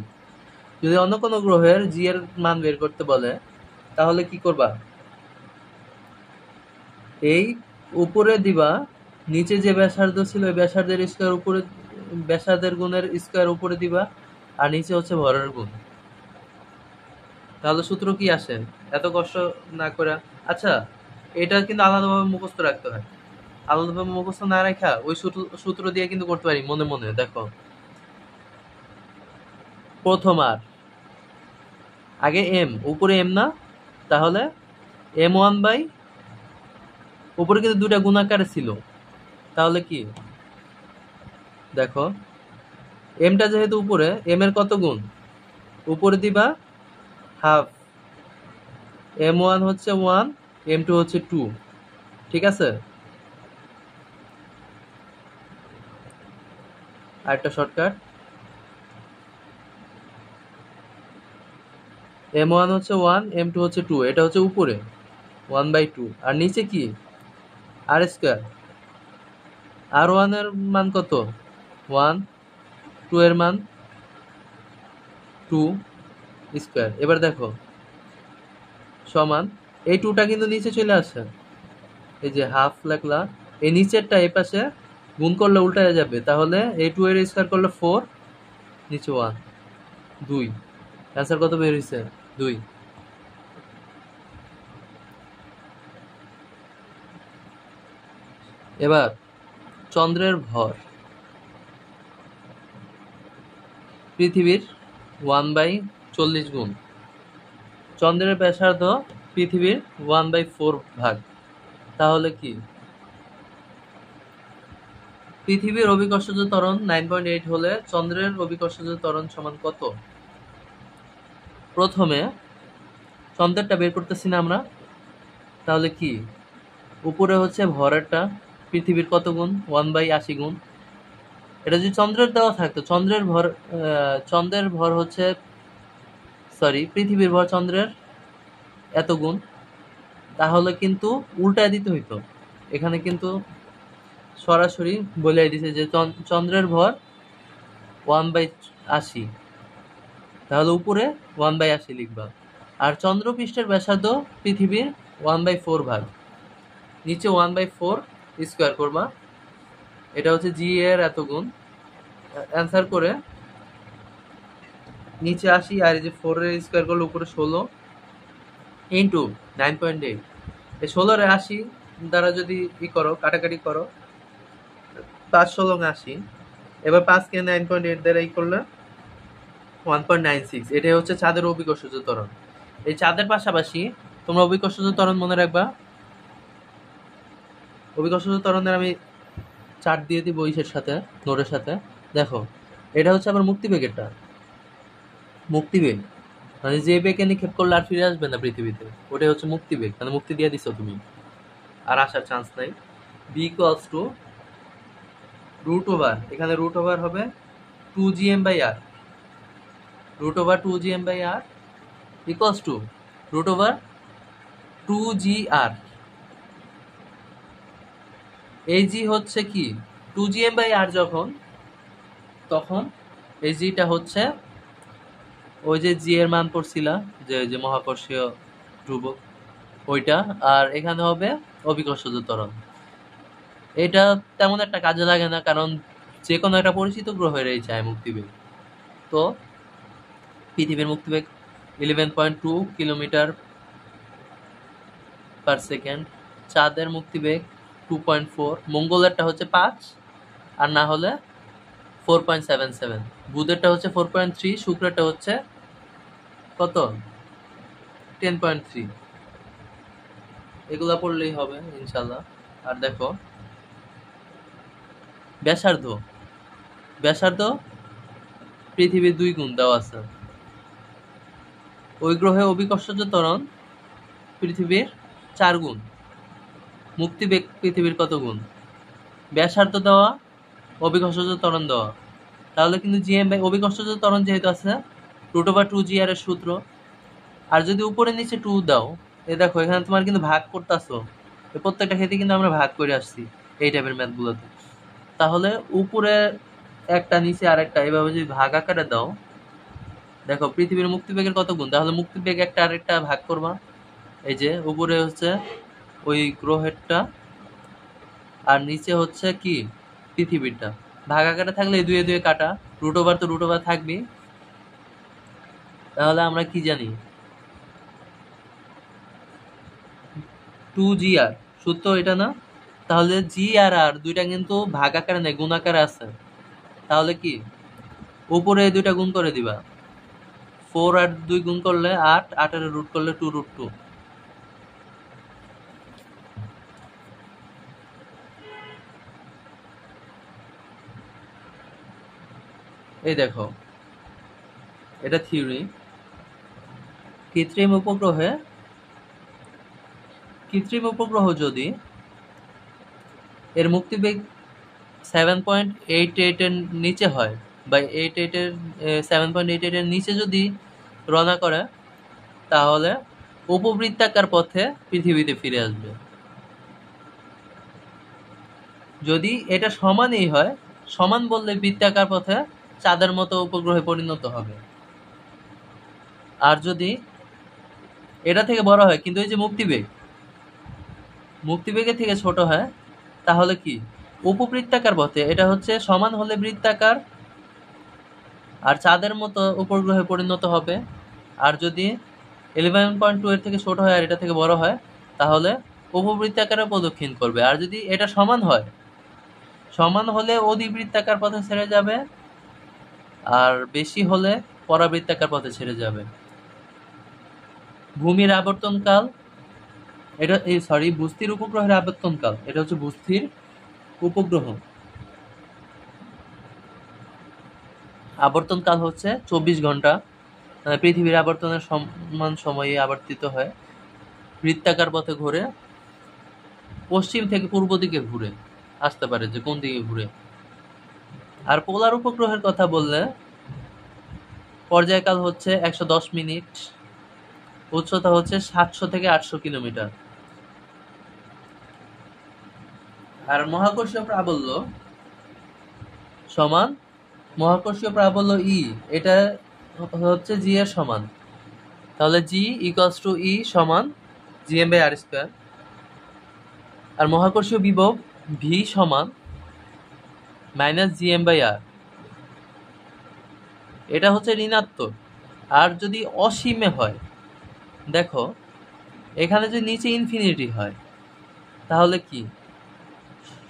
যদি অন্য কোনো গ্রহের জি এর মান বের করতে বলে তাহলে কি করবা? এই উপরে দিবা নিচে যে ব্যাসার্ধ ছিল ওই ব্যাসার্ধের স্কয়ার উপরে, ব্যাসার্ধের গুণের স্কয়ার উপরে দিবা, আর নিচে হচ্ছে ভরের গুণ। তাহলে সূত্র কি আসে? এত কষ্ট না করে। আচ্ছা, এটা কিন্তু আলাদাভাবে মুখস্থ রাখতে হয়। আলাদাভাবে মুখস্থ না রাখা ওই সূত্র দিয়ে কিন্তু করতে পারি মনে মনে। দেখো, প্রথম আর আগে এম, উপরে এম না, তাহলে m1 বাই, উপরে কিন্তু দুটা গুণাকারে ছিল, তাহলে কি দেখো এমটা যেহেতু উপরে, এম এর কত গুণ? উপরে দিবা হাফ, m1 হচ্ছে 1, m2 হচ্ছে 2, ঠিক আছে? আরেকটা শর্টকাট, m1 হচ্ছে 1, m2 হচ্ছে 2, এটা হচ্ছে উপরে 1/2, আর নিচে কি আর স্কয়ার। আর 1 এর মান কত? 1, 2 এর মান 2 স্কয়ার। এবার দেখো সমান, এই 2টা কিন্তু নিচে চলে আসে, এই যে হাফ লেখলা, এই নিচেরটা এই পাশে গুণ করলে উল্টায় যাবে, তাহলে এই 2 এর স্কয়ার করলে 4, নিচে 1, 2। অ্যান্সার কত বের হইছে? 2। এবার চন্দ্রের ভর পৃথিবীর 1/40 গুণ, চন্দ্রের ব্যাসার্ধ পৃথিবীর 1/4 ভাগ, তাহলে কি? পৃথিবীর অভিকর্ষজ ত্বরণ 9.8 হলে চন্দ্রের অভিকর্ষজ ত্বরণ সমান কত? প্রথমে চন্দ্রেরটা বের করতেছি না আমরা, তাহলে কি উপরে হচ্ছে ভরেরটা পৃথিবীর কত গুণ? 1/80 গুণ। এটা যদি চন্দ্রের দেওয়া থাকতো, চন্দ্রের ভর হচ্ছে, সরি, পৃথিবীর ভর চন্দ্রের এত গুণ, তাহলে কিন্তু উল্টায় দিতে হইতো। এখানে কিন্তু সরাসরি বলে দিছে যে চন্দ্রের ভর 1/80, তাহলে উপরে 1/80 লিখবা। আর চন্দ্রপৃষ্ঠের ব্যাসার্ধ পৃথিবীর 1/4 ভাগ, নিচে 1/4 স্কয়ার করবা, এটা হচ্ছে জি এর এত গুণ। অ্যান্সার করে নিচে 80, আর এই যে 4 এর স্কয়ার করলে উপরে 16 ইন্টু 9.8, এই 16 এর 80 দ্বারা যদি করো, কাটাকাটি করো, 5 16 80, এবার 5 কে 9.8 দ্বারা করলে 1.96। এটাই হচ্ছে চাঁদের অভিকর্ষজ ত্বরণ। এই চাঁদের পাশাপাশি তোমরা অভিকর্ষজ ত্বরণ মনে রাখবা। অভিকর্ষজ ত্বরণের আমি চার্ট দিয়ে দিব ইসের সাথে, নোটের সাথে। দেখো, এটা হচ্ছে আবার মুক্তিবেগেরটা। মুক্তিবেগ মানে যে বেগে নিক্ষেপ করলে আর ফিরে আসবে না পৃথিবীতে, ওটাই হচ্ছে মুক্তিবেগ, মানে মুক্তি দিয়ে দিছো তুমি, আর আসার চান্স নাই। V equals to root over, এখানে রুট ওভার হবে 2gm/r, root over 2gm/r equals to root over 2gr। এই জি হচ্ছে কি 2gm/r, যখন তখন এই জিটা হচ্ছে ওই যে জি এর মান পড়ছিলা, যে যে মহাকর্ষীয় ধ্রুবক ওইটা, আর এখানে হবে অভিকর্ষজ ত্বরণ। এটা তেমন একটা কাজে লাগে না, কারণ যে কোনো একটা পরিচিত গ্রহের এই চায় মুক্তিবেগ। তো পৃথিবীর মুক্তিবেগ 11.2 কিলোমিটার পার সেকেন্ড, চাঁদের মুক্তিবেগ 2.4, মঙ্গলেরটা হচ্ছে 5, আর না হলে 4.77, বুধেরটা হচ্ছে 4.3, শুক্রেরটা হচ্ছে কত? 10.3। এগুলা পড়লেই হবে ইনশাল্লাহ। আর দেখো ব্যাসার্ধ, ব্যাসার্ধ পৃথিবীর 2 গুণ দেওয়া আছে। ওই গ্রহে অভিকর্ষজ ত্বরণ পৃথিবীর 4 গুণ, মুক্তিবেগ পৃথিবীর কত গুণ? ব্যাসার্ধ দেওয়া, অভিকর্ষজ ত্বরণ দেওয়া, তাহলে কিন্তু অভিকর্ষজ ত্বরণ যেহেতু আছে রুট ওভার 2gr এর সূত্র। আর যদি উপরে নিচে 2 দাও, এ দেখো এখানে তোমার কিন্তু ভাগ করতেছো, প্রত্যেকটা ক্ষেত্রে কিন্তু আমরা ভাগ করে আসছি এই টাইপের ম্যাথগুলোতে। তাহলে উপরে একটা নিচে আরেকটা, এভাবে যদি ভাগ আকারে দাও, দেখো পৃথিবীর মুক্তিবেগের কত গুণ, তাহলে মুক্তিবেগ একটা আরেকটা ভাগ করবা। এই যে উপরে হচ্ছে ওই গ্রহেরটা, আর নিচে হচ্ছে কি পৃথিবীরটা। ভাগাকারে থাকলে এই দুয়ে দুয়ে কাটা, রুট ওভার তো রুট ওভার থাকবেই। তাহলে আমরা কি জানি, 2GR সূত্র এটা না? তাহলে জি আর আর দুইটা কিন্তু ভাগ আকারে নেই, গুণ আকারে আছে। তাহলে কি উপরে এই দুইটা গুণ করে দিবা, 4 আর 2 গুণ করলে 8, 8 এর রুট করলে 2√2। এই দেখো, এটা থিওরি। কৃত্রিম উপগ্রহ যদি এর মুক্তিবেগ 7.88 এর নিচে হয়, বা 7.88 এর নিচে যদি রওনা করে, তাহলে উপবৃত্তাকার পথে পৃথিবীতে ফিরে আসবে। যদি এটা সমানই হয়, সমান বললে বৃত্তাকার পথে চাঁদের মতো উপগ্রহে পরিণত হবে। আর যদি এটা থেকে বড় হয়, কিন্তু এই যে মুক্তিবেগের থেকে ছোট হয়, তাহলে কি উপবৃত্তাকার পথে, এটা হচ্ছে সমান হলে বৃত্তাকার আর চাঁদের মতো উপগ্রহে পরিণত হবে। আর যদি 11.2 এর থেকে ছোট হয় আর এটা থেকে বড় হয়, তাহলে উপবৃত্তাকারে প্রদক্ষিণ করবে। আর যদি এটা সমান হলে অধিবৃত্তাকার পথে ছেড়ে যাবে, আর বেশি হলে পরাবৃত্তাকার পথে ছেড়ে যাবে। ভূমির আবর্তনকাল, এটা বুস্তির উপগ্রহের আবর্তনকাল, এটা হচ্ছে বুস্তির উপগ্রহ আবর্তনকাল হচ্ছে 24 ঘন্টা। পৃথিবীর আবর্তনের সমান সময়ে আবর্তিত হয়, বৃত্তাকার পথে ঘুরে, পশ্চিম থেকে পূর্ব দিকে ঘুরে আসতে পারে, যে কোন দিকে ঘুরে। আর পোলার উপগ্রহের কথা বললে পর্যায়কাল হচ্ছে 110 মিনিট, উচ্চতা হচ্ছে 700 থেকে 800 কিলোমিটার। আর মহাকর্ষীয় প্রাবল্য সমান মহাকর্ষীয় প্রাবল্য ই, এটা হচ্ছে জি এর সমান। তাহলে জি ইকুয়ালস টু ই সমান gm/r²। আর মহাকর্ষীয় বিভব ভি সমান -gm/r। এটা হচ্ছে ঋণাত্মক। আর যদি অসীমে হয়, দেখো এখানে যদি নিচে ইনফিনিটি হয়, তাহলে কি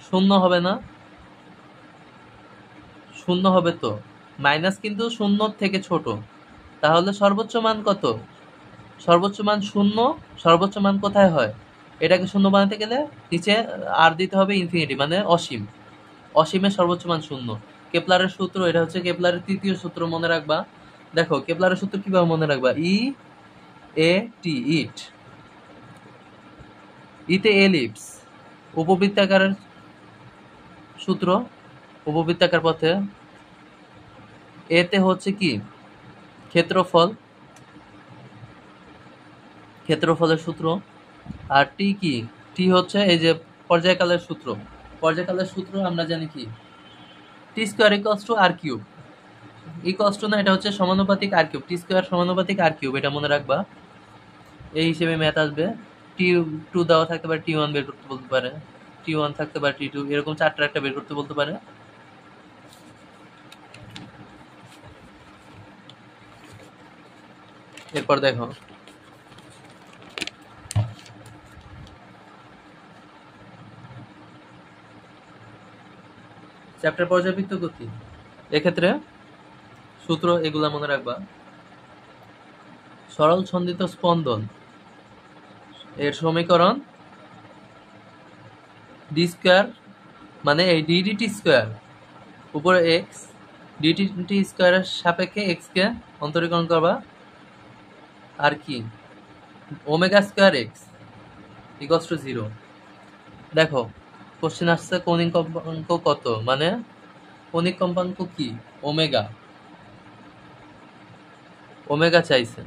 শূন্য হবে না? শূন্য হবে তো, মাইনাস কিন্তু শূন্য থেকে ছোট। তাহলে সর্বোচ্চ মান কত? সর্বোচ্চ মান শূন্য। সর্বোচ্চ মান কোথায় হয়? এটাকে শূন্য বানাতে গেলে নিচে আর দিতে হবে ইনফিনিটি, মানে অসীম। অসীমের সর্বোচ্চ মান শূন্য। কেপলারের সূত্র, এটা হচ্ছে কেপলারের তৃতীয় সূত্র, মনে রাখবা। দেখো কেপলারের সূত্র কিভাবে মনে রাখবা, ইট, ইতে এলিপস, উপবৃত্তাকারের সূত্র, উপবৃত্তাকার পথে। এতে হচ্ছে কি ক্ষেত্রফলের সূত্র। আর টি হচ্ছে এই যে পর্যায়কালের সূত্র। পর্যায়কালের সূত্র আমরা জানি কি, t² = r³ না, এটা হচ্ছে সমানুপাতিক r³, t² সমানুপাতিক r³, এটা মনে রাখবা। এই হিসেবে ম্যাথ আসবে। T2 দেওয়া থাকতে পারে, T1 বের করতে বলতে পারে, T1 থাকতে পারে, T2, এরকম চারটা একটা বের করতে বলতে পারে। এরপর দেখো চ্যাপ্টার পর্যাবৃত্ত গতি, এক্ষেত্রে সূত্র এগুলা মনে রাখবা। সরল ছন্দিত স্পন্দন এর সমীকরণ d², মানে এই ddt² উপরে x, ddt² এর সাপেক্ষে x কে অন্তরীকরণ করবা। আর কি ω²x = 0। দেখো কোশ্চেন আসছে কৌণিক কম্পাঙ্ক কত, মানে কৌণিক কম্পাঙ্ক কি, ওমেগা চাইছে।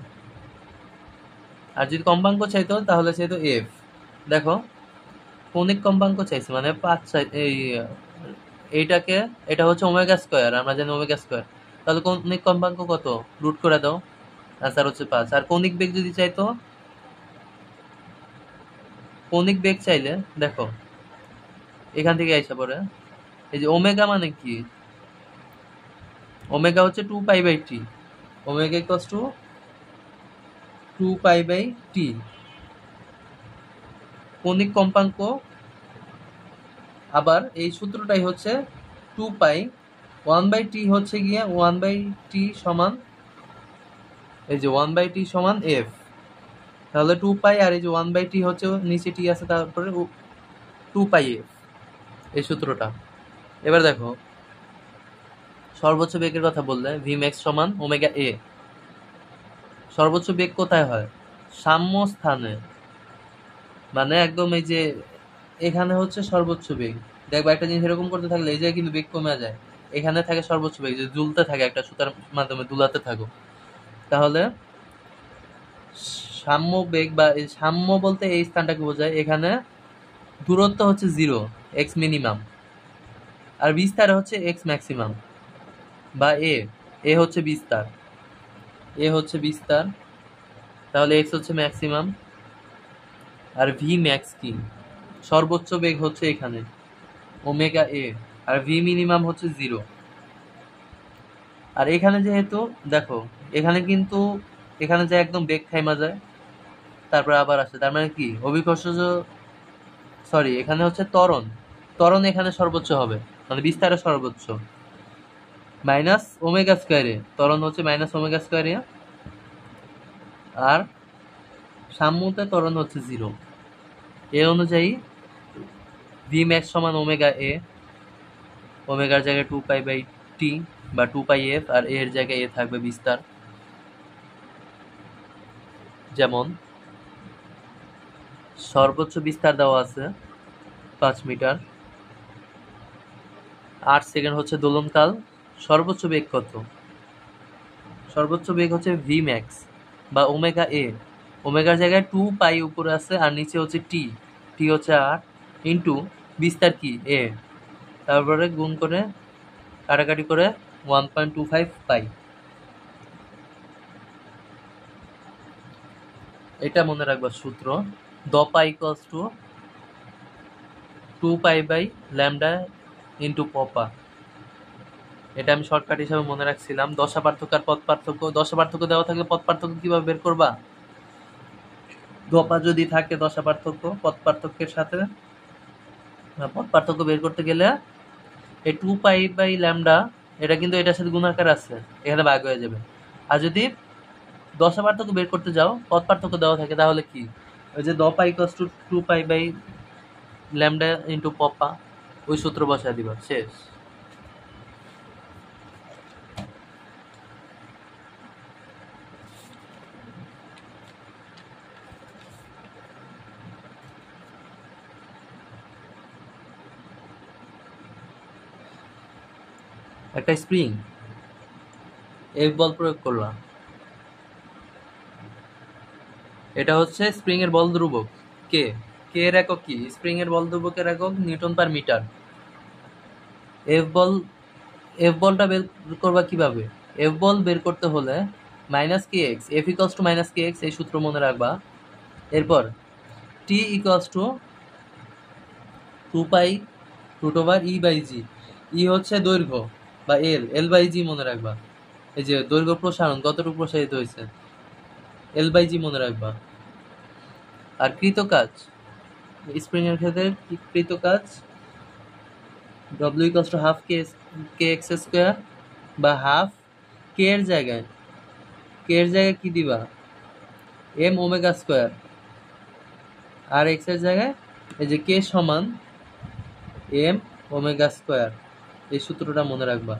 আর যদি কম্পাঙ্ক চাইতো তাহলে চাইতো f। দেখো কৌণিক কম্পাঙ্ক চাইছে মানে 5 এইটাকে, এটা হচ্ছে ω², আমরা জানি ω²। তাহলে কৌণিক কম্পাঙ্ক কত, রুট করে দাও, আনসার হচ্ছে 5। আর কৌণিক বেগ যদি চাইতো কৌণিক বেগ চাইলে দেখো এখান থেকে আইসা পড়ে এই যে ওমেগা মানে কি, ওমেগা হচ্ছে 2π/t, omega equals to 2π/t। কৌণিক কম্পাঙ্ক আবার এই সূত্রটাই হচ্ছে 2π, 1/t হচ্ছে গিয়ে 1/t সমান এই যে 1/t সমান f, তাহলে 2π আর এই যে 1/t হচ্ছে নিচে t আছে তারপরে 2πf, এই সূত্রটা। এবার দেখো সর্বোচ্চ বেগের কথা বললে vmax সমান ওমেগা a। সর্বোচ্চ বেগ কোথায় হয়? সাম্য স্থানে, মানে একদম এই যে এখানে হচ্ছে সর্বোচ্চ বেগ। দেখবা একটা জিনিস এরকম করতে থাকলে এই জায়গায় কিন্তু বেগ কমে যায়, এখানে থাকে সর্বোচ্চ বেগ, যে দুলতে থাকে একটা সুতার মাধ্যমে দুলাতে থাকো, তাহলে সাম্য বেগ বা সাম্য বলতে এই স্থানটাকে বোঝায়। এখানে দূরত্ব হচ্ছে 0, এক্স মিনিমাম, আর বিস্তার হচ্ছে এক্স ম্যাক্সিমাম বা এ হচ্ছে বিস্তার, এ হচ্ছে বিস্তার, তাহলে এক্স হচ্ছে ম্যাক্সিমাম। আর ভি ম্যাক্স কি? সর্বোচ্চ বেগ হচ্ছে এখানে ওমেগা এ, আর ভি মিনিমাম হচ্ছে 0। আর এখানে যেহেতু দেখো এখানে কিন্তু এখানে যে একদম বেগ থাইমা যায় তারপর আবার আসে, তার মানে কি অভিকর্ষজ সরি এখানে হচ্ছে ত্বরণ, ত্বরণ এখানে সর্বোচ্চ হবে, মানে বিস্তারের সর্বোচ্চ মাইনাস ওমেগা স্কয়ারে, ত্বরণ হচ্ছে মাইনাস ওমেগা স্কয়ারে, আর সাম্যতে ত্বরণ হচ্ছে 0। এ অনুযায়ী ভি ম্যাক্স সমান ওমেগা এ, ওমেগার জায়গায় 2π/t বা 2πf, আর এর জায়গায় এ থাকবে বিস্তার। যেমন সর্বোচ্চ বিস্তার দেওয়া আছে 5 মিটার, 8 সেকেন্ড হচ্ছে দোলনকাল। সর্বোচ্চ বেগ কত? সর্বোচ্চ বেগ হচ্ছে ভি ম্যাক্স বা ওমেগা এ, ওমেগার জায়গায় 2π উপরে আছে আর নিচে হচ্ছে টি, টি হচ্ছে 8 ইন্টু বিস্তার কি এ, তারপরে গুণ করে কাটাকাটি করে 1.25 পাই। এটা মনে রাখবা সূত্র, দপা ইকুয়ালস টু 2π/λ ইন্টু পপা। এটা আমি শর্টকাট হিসাবে মনে রাখছিলাম। দশা পার্থক্য আর পথ পার্থক্য, দশা পার্থক্য দেওয়া থাকলে পথ পার্থক্য কিভাবে বের করবা? দপা যদি থাকে দশা পার্থক্য পথ পার্থক্যের সাথে, পথ পার্থক্য বের করতে গেলে এই 2π/λ এটা কিন্তু এটার সাথে গুণাকার আছে, এখানে ভাগ হয়ে যাবে। আর যদি দশা পার্থক্য বের করতে যাও পথ পার্থক্য দেওয়া থাকে তাহলে কি, ওই যে দপা ইকুয়ালস টু 2π/λ ইন্টু পপা, ওই সূত্র বসায় দিবা, শেষ। একটা স্প্রিং এফ বল প্রয়োগ করলাম, এটা হচ্ছে স্প্রিং এর বল ধ্রুবক কে, কে এর একক কি? স্প্রিং এর বল ধ্রুবকের একক নিউটন পার মিটার। এফ বলটা বের করবা কিভাবে? এফ বল বের করতে হলে মাইনাস কে x, F equals two minus কে এক্স, এই সূত্র মনে রাখবা। এরপর টি ইকুয়ালস টু 2π√e/g, ই হচ্ছে দৈর্ঘ্য বা এল/জি মনে রাখবা। এই যে দৈর্ঘ্য প্রসারণ কতটুকু প্রসারিত হয়েছে, এল/জি মনে রাখবা। আর কৃত কাজ, স্প্রিং এর ক্ষেত্রে কৃত কাজ W equals to half K X square, বা হাফ কে এর জায়গায় কি দিবা? এম ওমেগা স্কোয়ার, আর এক্স এর জায়গায় এই যে কে সমান এম ওমেগা স্কোয়ার, এই সূত্রটা মনে রাখবা।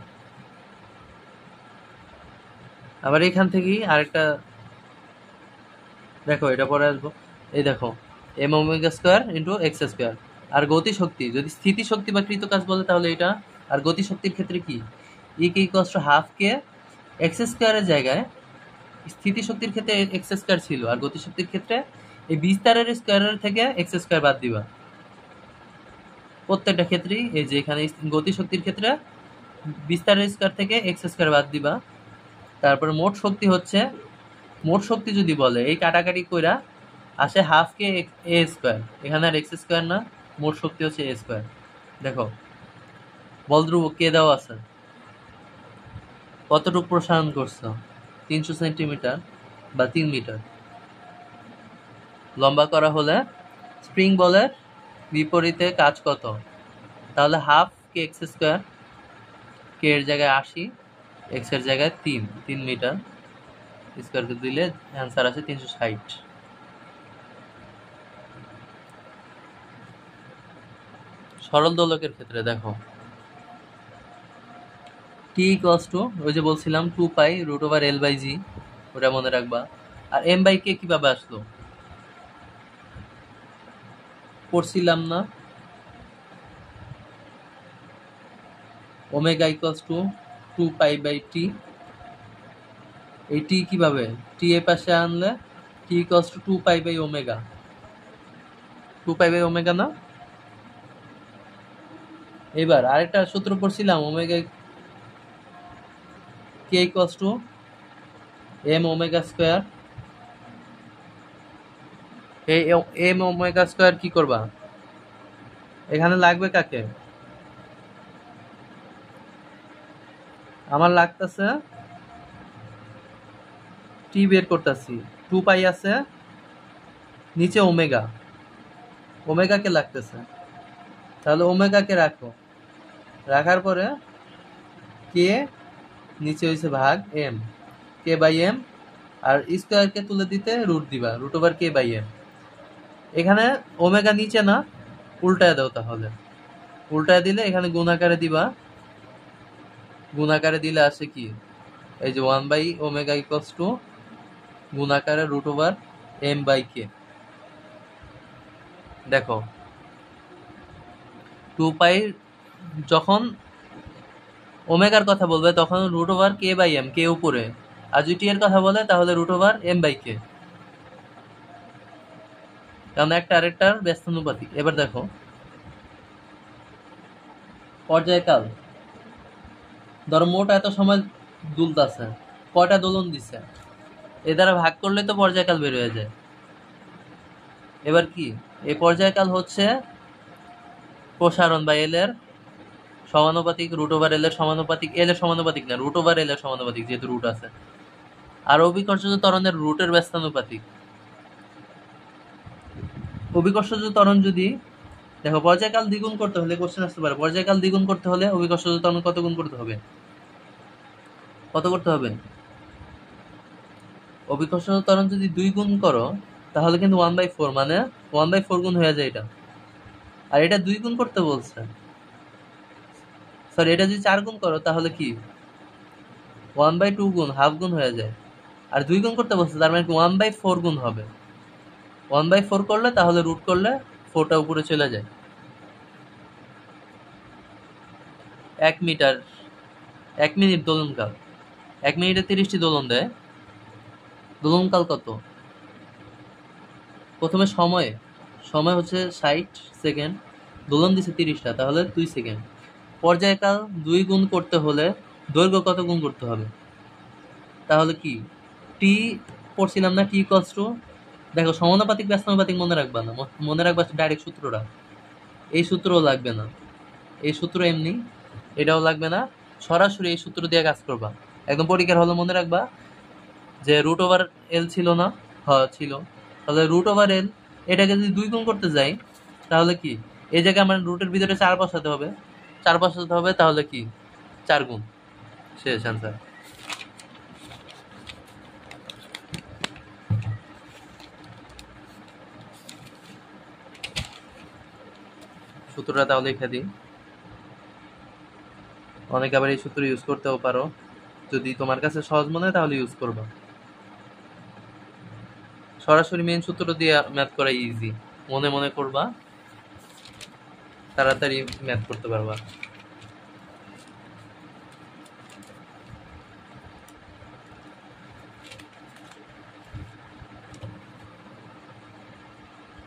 আবার এখান থেকেই আরেকটা দেখো, এটা পরে আসবো। এই দেখো M omega square into X square. আর গতিশক্তি যদি স্থিতিশক্তি বা কৃত কাজ বলে তাহলে এটা। আর গতিশক্তির ক্ষেত্রে কি, E K equals to half K X স্কোয়ারের জায়গায় স্থিতিশক্তির ক্ষেত্রে এক্স স্কোয়ার ছিল, আর গতিশক্তির ক্ষেত্রে এই বিস্তারের স্কোয়ারের থেকে এক্স স্কোয়ার বাদ দিবা। প্রত্যেকটা ক্ষেত্রেই এই যে এখানে গতিশক্তির ক্ষেত্রে বিস্তারের স্কোয়ার থেকে এক্স স্কোয়ার বাদ দিবা। তারপরে মোট শক্তি হচ্ছে, মোট শক্তি যদি বলে এই কাটাকাটি কইরা আসে হাফ কে এ স্কোয়ার, এখানে আর এক্স স্কোয়ার না, মোট শক্তি হচ্ছে এ স্কোয়ার। দেখো বল ধ্রুব কে দেওয়া আছে, কতটুকু প্রসারণ করছো, 300 সেন্টিমিটার বা 3 মিটার। লম্বা করা হলে স্প্রিং বলের বিপরীতে কাজ কত, তাহলে হাফ কে এক্স স্কোয়ার, কে এর জায়গায় 80, এক্স এর জায়গায় 3 মিটার স্কোয়ারকে দিলে অ্যান্সার আসে 360। সরল দোলকের ক্ষেত্রে দেখো টি ইকুয়ালস টু, ওই যে বলছিলাম 2π√L/g, ওটা মনে রাখবা। আর m/k কিভাবে আসলো পড়ছিলাম না, ওমেগা ইকুয়ালস টু 2π/t। এই টি কিভাবে, টি এর পাশে আনলে টি ইকুয়ালস টু 2π/ω, 2π/ω না। এবার আরেকটা সূত্র পড়ছিলাম, ওমেগা কে ইকুয়ালস টু m⍵²। এই m⍵² কি করবা, এখানে লাগবে কাকে, আমার লাগতেছে টি বের করতেছি, 2π আছে নিচে ওমেগা, ওমেগাকে লাগতেছে, তাহলে ওমেগাকে রাখো, রাখার পরে কে নিচে হয়েছে ভাগ এম, k/m, আর স্কোয়ারকে তুলে দিতে রুট দিবা, √k/m। এখানে ওমেগা নিচে না, উল্টায় দাও, তাহলে উল্টায় দিলে এখানে গুণাকারে দিবা, গুণাকারে দিলে আসে কি, এই যে 1/ω ইকুয়ালস টু গুণাকারে √m/k। দেখো 2π যখন ওমেগার কথা বলবে তখন √k/m, কে উপরে, আর যদি টি এর কথা বলে তাহলে √m/k, কারণ একটা আরেকটার ব্যস্তানুপাতিক। এবার দেখো পর্যায়কাল, ধরো মোট এত সময় দুলতাছে, কয়টা দোলন দিছে, এ দ্বারা ভাগ করলে তো পর্যায়কাল বের হয়ে যায়। এবার কি, এই পর্যায়কাল হচ্ছে প্রসারণ বা এল এর সমানুপাতিক, √L এর সমানুপাতিক, এল এর সমানুপাতিক না, √L এর সমানুপাতিক, যেহেতু রুট আছে। আর অভিকর্ষজ ত্বরণের রুটের ব্যস্তানুপাতিক। অভিকর্ষজ ত্বরণ যদি দেখো পর্যায়কাল দ্বিগুণ করতে হলে, কোশ্চেন আসতে পারে, পর্যায়কাল দ্বিগুণ করতে হলে অভিকর্ষজ ত্বরণ কত গুণ করতে হবে, কত করতে হবে, অভিকর্ষজ ত্বরণ যদি 2 গুণ করো তাহলে কিন্তু 1/4, মানে 1/4 গুণ হয়ে যায় এটা। আর এটা 2 গুণ করতে বলছে, সরি এটা যদি 4 গুণ করো তাহলে কি 1/2 গুণ, হাফ গুণ হয়ে যায়। আর 2 গুণ করতে বলছে, তার মানে কি 1/4 গুণ হবে। 1/4 করলে তাহলে রুট করলে 4টা উপরে চলে যায়। 1 মিটার, 1 মিনিট দোলনকাল, 1 মিনিটে 30টি দোলন দেয়, দোলনকাল কত, প্রথমে সময়, সময় হচ্ছে 60 সেকেন্ড, দোলন দিছে 30টা, তাহলে 2 সেকেন্ড। পর্যায়কাল 2 গুণ করতে হলে দৈর্ঘ্য কত গুণ করতে হবে, তাহলে কি টি পড়ছিলাম না, টি ইকুয়ালস টু, দেখো সমানুপাতিক ব্যস্তানুপাতিক মনে রাখবা না, মনে রাখবা ডাইরেক্ট সূত্রটা, এই সূত্রও লাগবে না, এই সূত্র এমনি, এটাও লাগবে না, সরাসরি এই সূত্র দিয়ে কাজ করবা। একদম পরীক্ষার হলে মনে রাখবা যে √L ছিল না, হ্যাঁ ছিল, তাহলে √L এটাকে যদি 2 গুণ করতে যাই তাহলে কি, এই জায়গায় আমার রুটের ভিতরে 4 বসাতে হবে, 4 বসাতে হবে, তাহলে কি 4 গুণ, শেষ অ্যান্সার। সূত্রটা তাহলে লিখে দিই, অনেকে আবার এই সূত্র ইউজ করতেও পারো, যদি তোমার কাছে সহজ মনে হয় তাহলে ইউজ করবা। সরাসরি মেইন সূত্র দিয়ে ম্যাথ করা ইজি, মনে মনে করবা, তাড়াতাড়ি ম্যাথ করতে পারবা।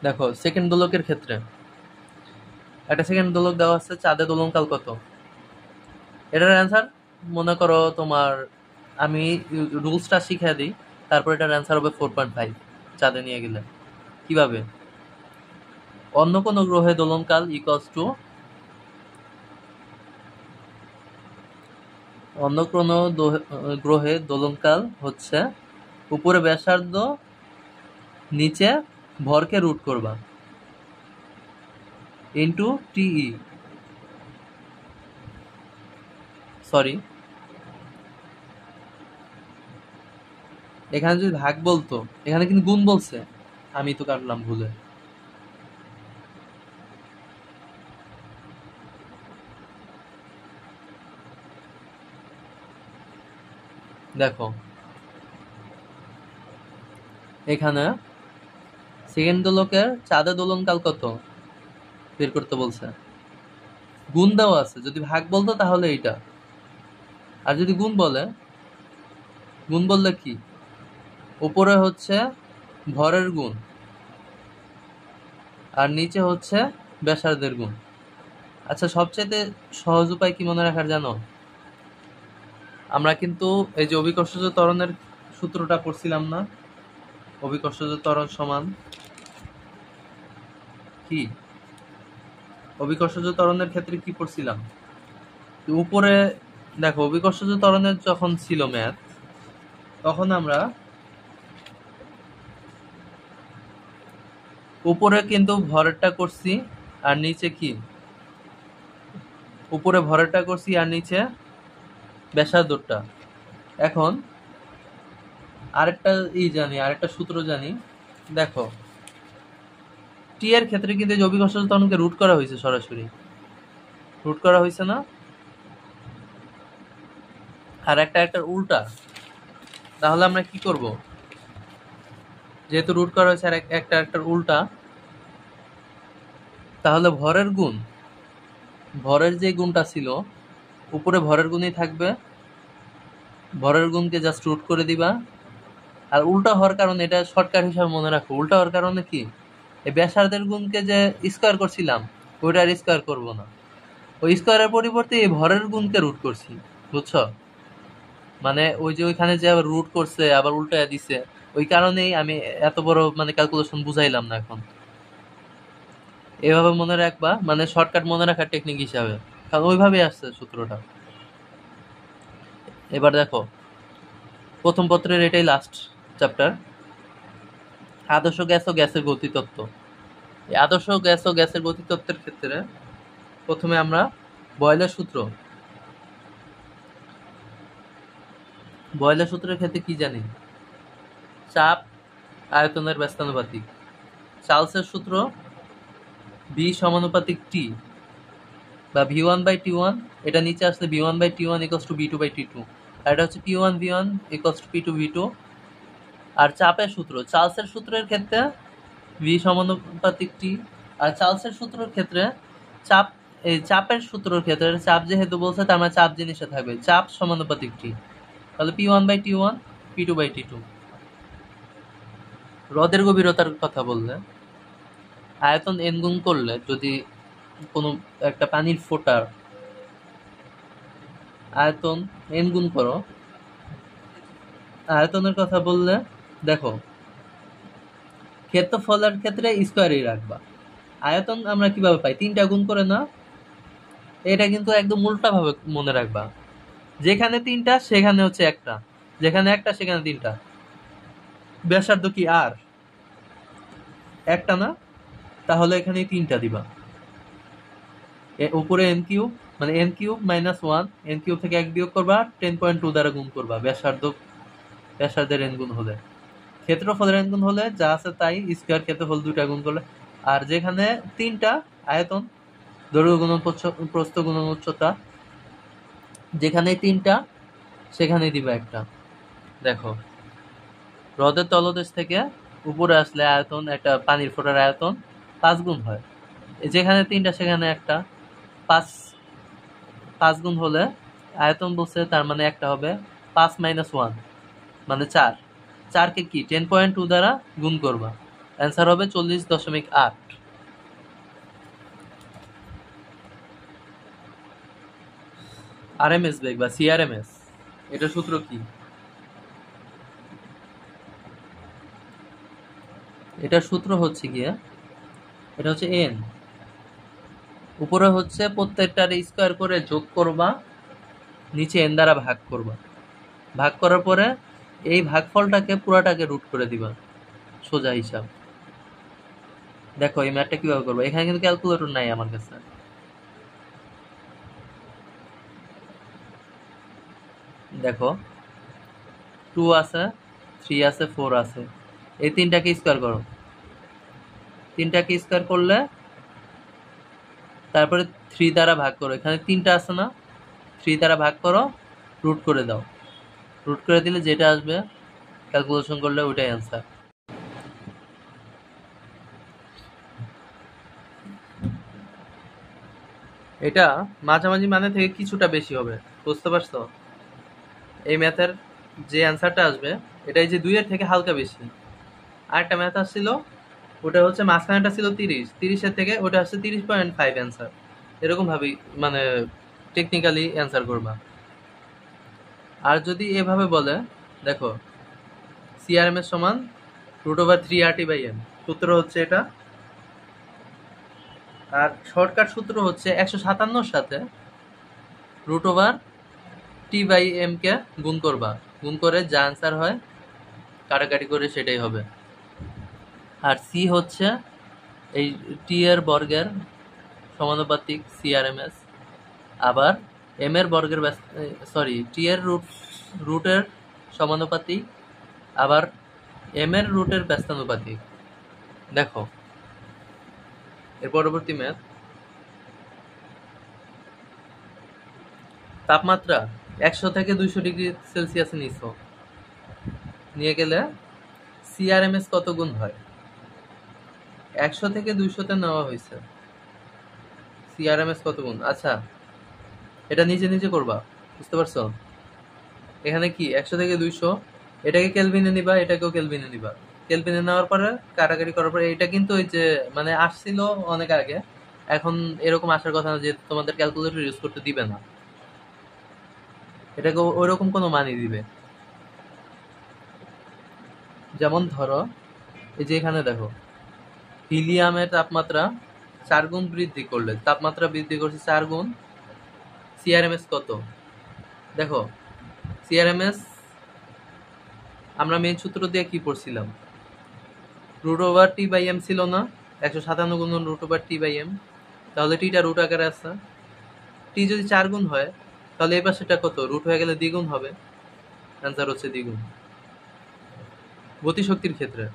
দেখো সেকেন্ড দোলকের ক্ষেত্রে একটা সেকেন্ড দোলক দেওয়া আছে, চাঁদে দোলনকাল কত, এটার অ্যান্সার মনে করো তোমার, আমি রুলসটা শিখিয়ে দিই, তারপর এটার অ্যান্সার হবে 4.5 চাঁদে নিয়ে গেলে। কিভাবে? অন্য কোনো গ্রহে দোলনকাল ইকুয়ালস টু অন্য কোনো গ্রহে দোলনকাল হচ্ছে উপরে ব্যাসার্ধ নিচে ভরকে রুট করবা ইন্টু টিই। সরি, এখানে যদি ভাগ বলতো, এখানে কিন্তু গুণ বলছে, আমি তো কাটলাম ভুলে। দেখো এখানে সেকেন্ড দোলকের চাঁদে দোলনকাল কত বের করতে বলছে, গুণ দেওয়া আছে। যদি ভাগ বলতো তাহলে এইটা, আর যদি গুণ বলে, গুণ বললে কি, উপরে হচ্ছে ভরের গুণ আর নিচে হচ্ছে ব্যাসার্ধের গুণ। আচ্ছা, সবচেয়ে সহজ উপায় কি মনে রাখার জানো? আমরা কিন্তু এই যে অভিকর্ষজ ত্বরণের সূত্রটা পড়ছিলাম না? অভিকর্ষজ ত্বরণ সমান কি? অভিকর্ষজ ত্বরণের ক্ষেত্রে কি পড়ছিলাম? উপরে দেখো, অভিকর্ষজ ত্বরণের যখন ছিল ম্যাথ, তখন আমরা উপরে কিন্তু ভরেরটা করছি আর নিচে কি, উপরে ভরেরটা করছি আর নিচে ব্যাসার্ধটা। এখন আরেকটা জানি, আরেকটা সূত্র জানি। দেখো টি এর ক্ষেত্রে কিন্তু এই যে অভিকর্ষজ ত্বরণকে রুট করা হয়েছে, সরাসরি রুট করা হয়েছে না? আর একটা উল্টা। তাহলে আমরা কি করব? যেহেতু রুট করা হয়েছে আর একটা উল্টা, তাহলে ভরের গুণ, ভরের যে গুণটা ছিল উপরে ভরের গুণই থাকবে, ভরের গুণকে জাস্ট রুট করে দিবা। আর উল্টা হওয়ার কারণে, এটা শর্টকাট হিসাবে মনে রাখো, উল্টা হওয়ার কারণে কি, এই ব্যাসার্ধের গুণকে যে স্কোয়ার করছিলাম ওইটা আর স্কোয়ার করবো না, ওই স্কোয়ারের পরিবর্তে এই ভরের গুণকে রুট করছি। বুঝছো? মানে ওই যে ওইখানে যে আবার রুট করছে আবার উল্টায় দিছে, ওই কারণেই আমি এত বড় মানে ক্যালকুলেশন বুঝাইলাম না এখন। এভাবে মনে রাখবা, মানে শর্টকাট মনে রাখার টেকনিক হিসাবে, কারণ ওইভাবেই আসছে সূত্রটা। এবার দেখো প্রথম পত্রের এটাই লাস্ট চ্যাপ্টার, আদর্শ গ্যাস ও গ্যাসের গতিতত্ত্ব। এই আদর্শ গ্যাস ও গ্যাসের গতিতত্ত্বের ক্ষেত্রে প্রথমে আমরা বয়লের সূত্র, বয়লের সূত্রের ক্ষেত্রে কি জানি? চাপ আয়তনের ব্যস্তানুপাতিক। চার্লসের সূত্র ভি সমানুপাতিক টি বা V one by T one, এটা নিচে আসলে V one by T one equals to V two by T two, আর এটা হচ্ছে P one V one equals to P two V two. আর চাপের সূত্র, চার্লসের সূত্রের ক্ষেত্রে ভি সমানুপাতিক টি, আর চার্লসের সূত্রের ক্ষেত্রে চাপ, এই চাপের সূত্রের ক্ষেত্রে চাপ যেহেতু বলছে তার মানে চাপ জিনিসটা থাকবে, চাপ সমানুপাতিক টি, তাহলে P one by T one P two by T two. হ্রদের গভীরতার কথা বললে আয়তন এন গুণ করলে, যদি কোনো একটা পানির ফোঁটার আয়তন এন গুণ করো, আয়তনের কথা বললে দেখো ক্ষেত্রফলের ক্ষেত্রে স্কোয়ারই রাখবা। আয়তন আমরা কিভাবে পাই? 3টা গুণ করে না? এটা কিন্তু একদম উল্টা ভাবে মনে রাখবা, যেখানে 3টা সেখানে হচ্ছে একটা, যেখানে একটা সেখানে 3টা। ব্যাসার্ধ কি আর একটা না? তাহলে এখানে 3টা দিবা। উপরে এন কিউব, মানে N cube minus one, N cube থেকে 1 বিয়োগ করবা, 10.2 দ্বারা গুণ করবা ব্যাসার্ধের এন গুণ হলে। ক্ষেত্রফলের এন গুণ হলে যা আছে তাই, স্কোয়ার ক্ষেত্রফল 2টা গুণ করলে। আর যেখানে 3টা আয়তন, দৈর্ঘ্য গুণন প্রস্থ গুণন উচ্চতা, যেখানে 3টা সেখানে দিবা একটা। দেখো হ্রদের তলদেশ থেকে উপরে আসলে আয়তন, একটা পানির ফোঁটার আয়তন 5 গুণ হয়, যেখানে 3টা সেখানে একটা, 5 গুণ হলে আয়তন বলছে তার মানে একটা হবে 5 মাইনাস 1 মানে 4, 4কে কি 10.2 দ্বারা গুণ করবা, অ্যান্সার হবে 40.8। আরএমএস বেগ বা সিআরএমএস, এটা সূত্র কি? এটার সূত্র হচ্ছে গিয়ে, এটা হচ্ছে এন, উপরে হচ্ছে প্রত্যেকটার স্কোয়ার করে যোগ করবা, নিচে এন দ্বারা ভাগ করবা, ভাগ করার পরে এই ভাগফলটাকে পুরাটাকে রুট করে দিবা, সোজা হিসাব। দেখো এই ম্যাথটা কিভাবে করবো, এখানে কিন্তু ক্যালকুলেটর নাই আমার কাছে। দেখো 2 আছে, 3 আছে, 4 আছে, এই তিনটাকে স্কোয়ার করো, তিনটাকে স্কোয়ার করলে তারপরে 3 দ্বারা ভাগ করো, এখানে 3টা আছে না, 3 দ্বারা ভাগ করো, রুট করে দাও, রুট করে দিলে যেটা আসবে ক্যালকুলেশন করলে ওইটাই অ্যান্সার। এটা মাঝামাঝি মানে থেকে কিছুটা বেশি হবে, বুঝতে পারছো? এই ম্যাথের যে অ্যান্সারটা আসবে এটাই যে 2 এর থেকে হালকা বেশি। আরেকটা ম্যাথ আসছিল, ওটা হচ্ছে মাঝখানেটা ছিল 30, 30-এর থেকে ওটা আসছে 30.5 অ্যান্সার। এরকম ভাবেই মানে টেকনিক্যালি অ্যান্সার করবা। আর যদি এভাবে বলে, দেখো CRMS সমান √3RT/m, সূত্র হচ্ছে এটা। আর শর্টকাট সূত্র হচ্ছে 157-র সাথে √T/m কে গুণ করবা, গুণ করে যা অ্যান্সার হয় কাটাকাটি করে সেটাই হবে। আর সি হচ্ছে এই টি এর বর্গের সমানুপাতিক CRMS, আবার এম এর বর্গের টি এর রুটের সমানুপাতিক, আবার এম এর রুটের ব্যস্তানুপাতিক। দেখো এর পরবর্তী ম্যাথ, তাপমাত্রা 100 থেকে 200 ডিগ্রি সেলসিয়াসে নিয়ে গেলে CRMS কত গুণ হয়? 100 থেকে 200-তে নেওয়া হয়েছে, CRMS কত গুণ? আচ্ছা এটা নিজে নিজে করবা, বুঝতে পারছো? এখানে কি 100 থেকে 200, এটাকে কেলভিনে নিবা, এটাকেও কেলভিনে নিবা, কেলভিনে নেওয়ার পরে কাটাকাটি করার পরে এটা কিন্তু ওই যে মানে আসছিল অনেক আগে, এখন এরকম আসার কথা না, যে তোমাদের ক্যালকুলেটর ইউজ করতে দিবে না, এটাকে ওইরকম কোনো মানই দিবে। যেমন ধরো এই যে এখানে দেখো হিলিয়ামের তাপমাত্রা 4 গুণ বৃদ্ধি করলে, তাপমাত্রা বৃদ্ধি করছে 4 গুণ, CRMS কত? দেখো CRMS আমরা মেন সূত্র দিয়ে কি পড়ছিলাম, √T/m ছিল না, 157 গুণ √T/m, তাহলে টিটা রুট আকারে আছে, টি যদি 4 গুণ হয় তাহলে এই পাশেটা কত, রুট হয়ে গেলে দ্বিগুণ হবে, অ্যান্সার হচ্ছে দ্বিগুণ। গতিশক্তির ক্ষেত্রে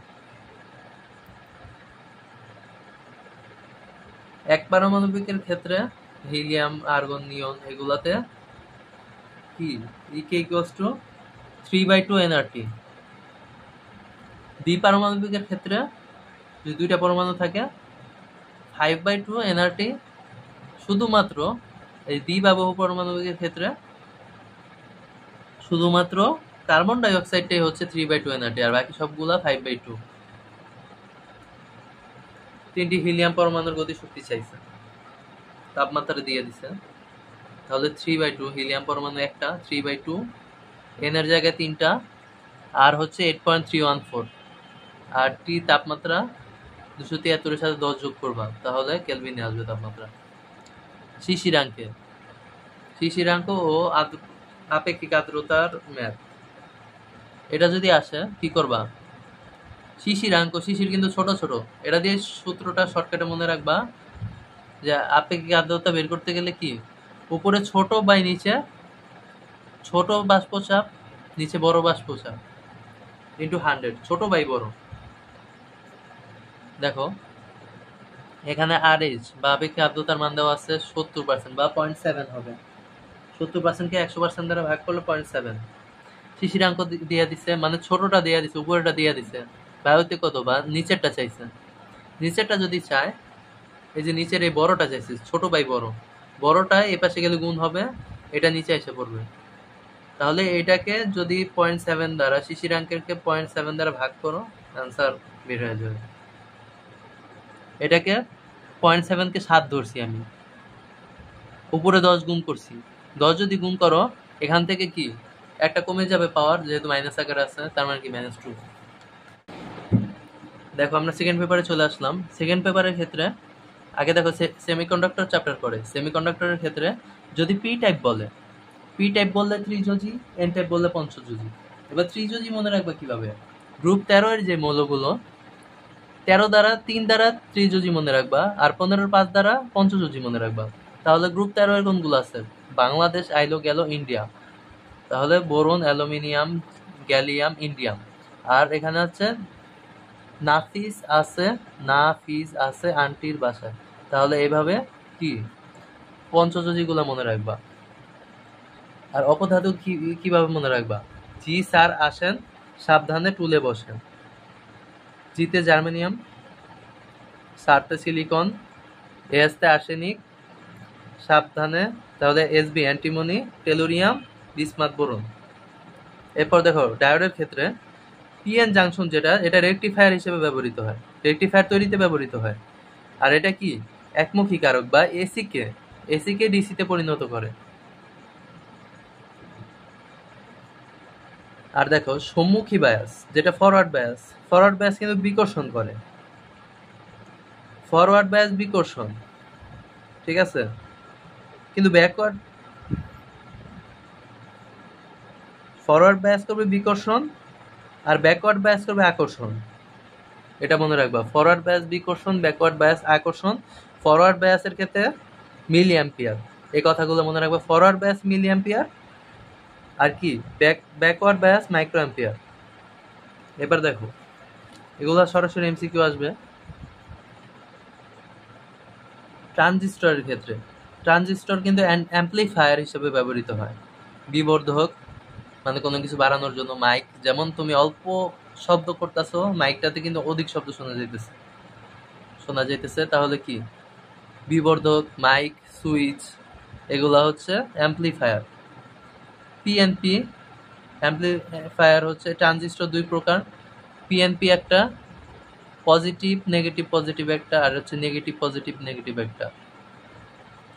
এক পারমাণবিকের ক্ষেত্রে হিলিয়াম, আর্গন, নিয়ন এগুলাতে কি ইকে ইকুয়ালস টু 3/2 nRT। দ্বিপারমাণবিকের ক্ষেত্রে যদি 2টা পরমাণু থাকে 5/2 nRT। শুধুমাত্র এই দ্বি বা বহু পারমাণবিকের ক্ষেত্রে শুধুমাত্র কার্বন ডাই অক্সাইডটাই হচ্ছে 3/2 nRT, আর বাকি সবগুলা 5/2। 3টি হিলিয়াম পরমাণুর গতিশক্তি চাইছে, তাপমাত্রা দিয়ে দিছে, তাহলে 3/2 হিলিয়াম পরমাণু একটা, 3/2 এনের জায়গায় 3টা, আর হচ্ছে 8.314, আর টি তাপমাত্রা 273-এর সাথে 10 যোগ করবা, তাহলে কেলভিনে আসবে তাপমাত্রা। শিশিরাঙ্ক ও আপেক্ষিক আর্দ্রতার ম্যাথ, এটা যদি আসে কি করবা, শিশিরাঙ্ক, শিশির কিন্তু ছোট ছোট, এটা দিয়ে সূত্রটা শর্টকাটে মনে রাখবা, যে আপেক্ষিক আর্দ্রতা বের করতে গেলে কি, উপরে ছোট বাই নিচে ছোট বাষ্পচাপ, নিচে বড় বাষ্পচাপ ইন্টু 100, ছোট বাই বড়। দেখো এখানে RH বা আপেক্ষিক আর্দ্রতার মান দেওয়া আছে 70% বা 0.7 হবে, 70%কে 100% দ্বারা ভাগ করলে 0.7। শিশিরাঙ্ক দিয়ে দিছে, মানে ছোটটা দিয়ে দিছে, উপরেটা দিয়ে দিছে, বায়ুতে কত বা নিচেরটা চাইছে, নিচেরটা যদি চায়, এই যে নিচের এই বড়টা চাইছে, ছোট বাই বড়, বড়টা এ পাশে গেলে গুণ হবে, এটা নিচে এসে পড়বে, তাহলে এটাকে যদি 0.7 দ্বারা, শিশিরাঙ্কের 0.7 দ্বারা ভাগ করো, অ্যান্সার বের হয়ে যাবে। এটাকে 0.7-কে 7 ধরছি আমি, উপরে 10 গুণ করছি, 10 যদি গুণ করো এখান থেকে কি একটা কমে যাবে পাওয়ার, যেহেতু মাইনাস আকারে আছে, তার মানে কি -2। দেখো আমরা সেকেন্ড পেপারে চলে আসলাম। সেকেন্ড পেপারের ক্ষেত্রে আগে দেখো সেমিকন্ডাক্টর চ্যাপ্টার করে। সেমিকন্ডাক্টরের ক্ষেত্রে যদি পি টাইপ বলে, পি টাইপ বললে ত্রিযোজি, এন টাইপ বললে পঞ্চযোজি। এবার ত্রিযোজি মনে রাখবে কিভাবে? গ্রুপ 13 এর যে মৌলগুলো, 13 দ্বারা 3 দ্বারা ত্রিযোজি মনে রাখবা, আর 15 5 দ্বারা পঞ্চযোজি মনে রাখবা। তাহলে গ্রুপ 13 এর কোনগুলো আছে? বাংলাদেশ, আইলো, গেল, ইন্ডিয়া। তাহলে বোরন, অ্যালুমিনিয়াম, গ্যালিয়াম, ইন্ডিয়াম। আর এখানে হচ্ছে নাফিস আছে, নাফিস আছে আন্টির বাসায়। তাহলে এইভাবে কি পঞ্চযোজিগুলো মনে রাখবা। আর অপধাতু কিভাবে মনে রাখবা? জি স্যার আসেন, সাবধানে টুলে বসেন। জিতে জার্মেনিয়াম, সারতে সিলিকন, এসতে আর্সেনিক, সাবধানে। তাহলে SB antimony, tellurium, bismuth boron. এরপর দেখো ডায়োডের ক্ষেত্রে পিএন জাংশন যেটা, এটা রেকটিফায়ার হিসেবে ব্যবহৃত হয়, রেকটিফায়ার তৈরিতে ব্যবহৃত হয়। আর এটা কি একমুখী কারক বা এসিকে ডিসিতে পরিণত করে। আর দেখো সম্মুখী বায়াস যেটা ফরওয়ার্ড বায়াস কিন্তু বিকর্ষণ করে, ফরওয়ার্ড বায়াস বিকর্ষণ, ঠিক আছে। কিন্তু ফরওয়ার্ড বায়াস করবে বিকর্ষণ, আর ব্যাকওয়ার্ড বায়াস করবে আকর্ষণ। এটা মনে রাখবা, ফরওয়ার্ড বায়াস বিকর্ষণ, ব্যাকওয়ার্ড বায়াস আকর্ষণ। ফরওয়ার্ড বায়াসের ক্ষেত্রে মিলি অ্যাম্পিয়ার, এই কথাগুলো মনে রাখবা। ফরওয়ার্ড বায়াস মিলি অ্যাম্পিয়ার, আর কি ব্যাকওয়ার্ড বায়াস মাইক্রো অ্যাম্পিয়ার। এবার দেখো এগুলো সরাসরি এমসিকিউ আসবে। ট্রানজিস্টরের ক্ষেত্রে ট্রানজিস্টর কিন্তু অ্যাম্পলিফায়ার হিসেবে ব্যবহৃত হয়। বিবর্ধক মানে কোনো কিছু বাড়ানোর জন্য। মাইক, যেমন তুমি অল্প শব্দ করতেছো, মাইকটাতে কিন্তু অধিক শব্দ শোনা যাইতেছে, তাহলে কি বিবর্ধক, মাইক, সুইচ, এগুলা হচ্ছে অ্যাম্পলিফায়ার। পিএনপি অ্যাম্পলিফায়ার হচ্ছে ট্রানজিস্টর দুই প্রকার। পিএনপি একটা, পজিটিভ নেগেটিভ পজিটিভ একটা, আর হচ্ছে নেগেটিভ পজিটিভ নেগেটিভ একটা।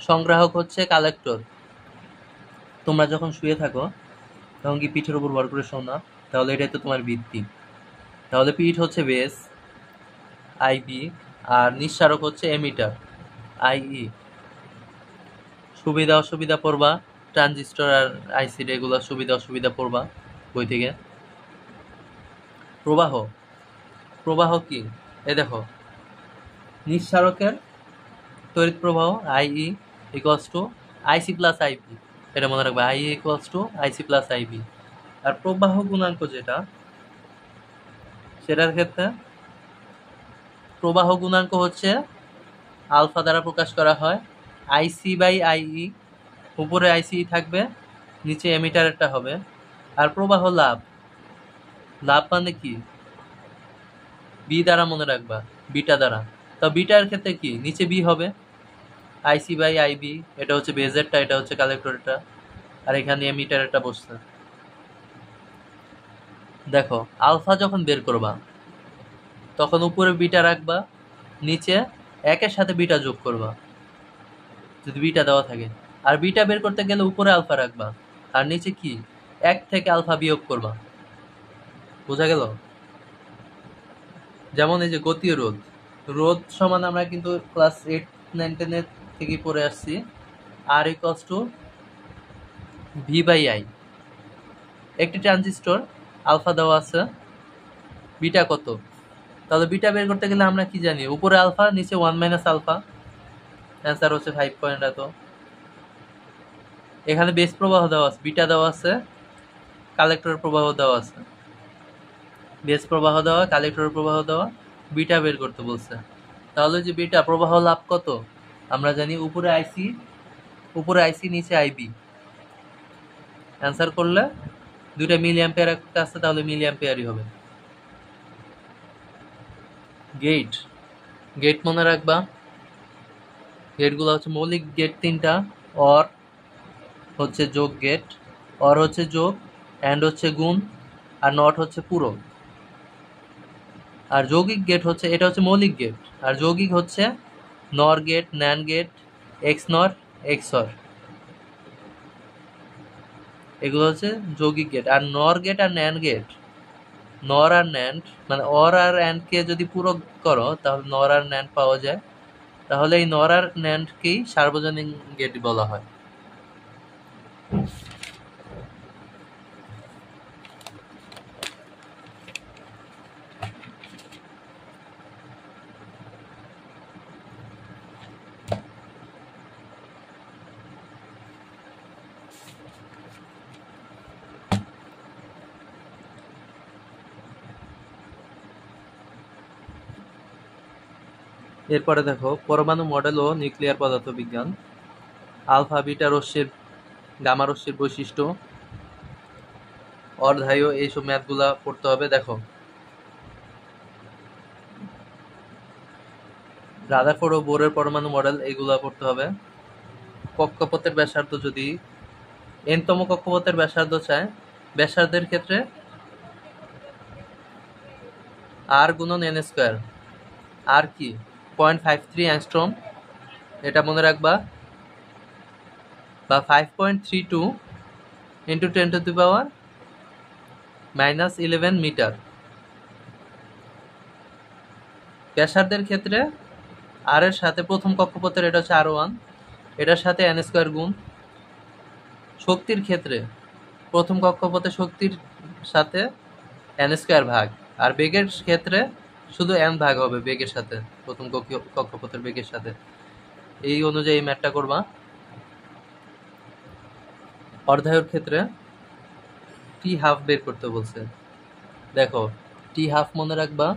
সংগ্রাহক হচ্ছে কালেক্টর। তোমরা যখন শুয়ে থাকো তখন কি পিঠের উপর ভর করে শোও না? তাহলে এটাই তো তোমার ভিত্তি। তাহলে পিঠ হচ্ছে বেস, আইবি, আর নিঃসারক হচ্ছে এমিটার, আইই। সুবিধা অসুবিধা পড়বা, ট্রানজিস্টর আর আইসির এগুলো সুবিধা অসুবিধা পড়বা বই থেকে। প্রবাহ, প্রবাহ কি? এ দেখো নিঃসারকের তড়িৎ প্রবাহ IE equals to IC plus IB. এটা মনে রাখবে, IE equals to IC plus IB. আর প্রবাহ গুণাঙ্ক যেটা, সেটার ক্ষেত্রে প্রবাহ গুণাঙ্ক হচ্ছে আলফা দ্বারা প্রকাশ করা হয়। আইসি বাই আইই, উপরে আইসি থাকবে, নিচে এমিটারেরটা হবে। আর প্রবাহ লাভ, লাভ মানে কি? বি দ্বারা মনে রাখবা, বিটা দ্বারা। তো বিটার ক্ষেত্রে কি? নিচে বি হবে, আইসি বাই আইবি। এটা হচ্ছে বেজেরটা, এটা হচ্ছে কালেক্টরেরটা, আর এখানে এমিটারেরটা বসছে। দেখো আলফা যখন বের করবা তখন উপরে বিটা রাখবা, নিচে একের সাথে বিটা যোগ করবা যদি বিটা দেওয়া থাকে। আর বিটা বের করতে গেলে উপরে আলফা রাখবা, আর নিচে কি এক থেকে আলফা বিয়োগ করবা। বোঝা গেল? যেমন এই যে গতীয় রোধ, রোধ সমান আমরা কিন্তু ক্লাস 8 9 10 থেকে পড়ে আসছি, R equals to V by I. একটি ট্রানজিস্টর আলফা দেওয়া আছে, বিটা কত? তাহলে বিটা বের করতে গেলে আমরা কি জানি? উপরে আলফা, নিচে 1 মাইনাস আলফা। অ্যান্সার হচ্ছে 5 পয়েন্ট। এত এখানে বেস প্রবাহ দেওয়া আছে, বিটা দেওয়া আছে, কালেক্টরের প্রবাহ দেওয়া আছে। বেস প্রবাহ দেওয়া, কালেক্টরের প্রবাহ দেওয়া, বিটা বের করতে বলছে। তাহলে যে বিটা প্রবাহ লাভ কত আমরা জানি, উপরে আইসি নিচে আইবি। অ্যান্সার করলে দুইটা মিলি অ্যাম্পিয়ার একটা আছে, তাহলে মিলি অ্যাম্পিয়ারই হবে। গেট, গেট মনে রাখবা, গেটগুলো হচ্ছে মৌলিক গেট তিনটা। অর হচ্ছে যোগ গেট, অর হচ্ছে যোগ, অ্যান্ড হচ্ছে গুণ, আর নট হচ্ছে পূরক। আর যৌগিক গেট হচ্ছে, এটা হচ্ছে মৌলিক গেট, আর যৌগিক হচ্ছে নর গেট, ন্যান গেট, এক্স নর, এক্স অর। এগুলো হচ্ছে যৌগিক গেট। আর নর গেট আর ন্যান গেট নর আর ন্যান্ড মানে অর আর অ্যান্ড কে যদি পূরক করো তাহলে নর আর ন্যান্ড পাওয়া যায়। তাহলে এই নর আর ন্যান্ডকেই সার্বজনীন গেট বলা হয়। এরপরে দেখো পরমাণু মডেল ও নিউক্লিয়ার পদার্থবিজ্ঞান, আলফা বিটা রশ্মির গামা রশ্মির বৈশিষ্ট্য, অর্ধায়ু, এইসব ম্যাথগুলা পড়তে হবে। দেখো রাদারফোর্ড ও বোরের পরমাণু মডেল এইগুলা পড়তে হবে। কক্ষপথের ব্যাসার্ধ যদি এনতম কক্ষপথের ব্যাসার্ধ চায়, ব্যাসার্ধের ক্ষেত্রে আর গুণন এন স্কোয়ার। আর কি 0.53 অ্যাংস্ট্রম, এটা মনে রাখবা, বা 5.32 ইন্টু 10⁻⁻11 মিটার। ব্যাসার্ধের ক্ষেত্রে আর এর সাথে প্রথম কক্ষপথের এটা হচ্ছে R1, এটার সাথে এন স্কোয়ার গুণ। শক্তির ক্ষেত্রে প্রথম কক্ষপথের শক্তির সাথে এন স্কোয়ার ভাগ, আর বেগের ক্ষেত্রে শুধু এন ভাগ হবে বেগের সাথে, প্রথম কক্ষপথের বেগের সাথে। এই অনুযায়ী ম্যাথটা করবা। অর্ধায়ুর ক্ষেত্রে টি হাফ বের করতে বলছে। দেখো টি হাফ মনে রাখবা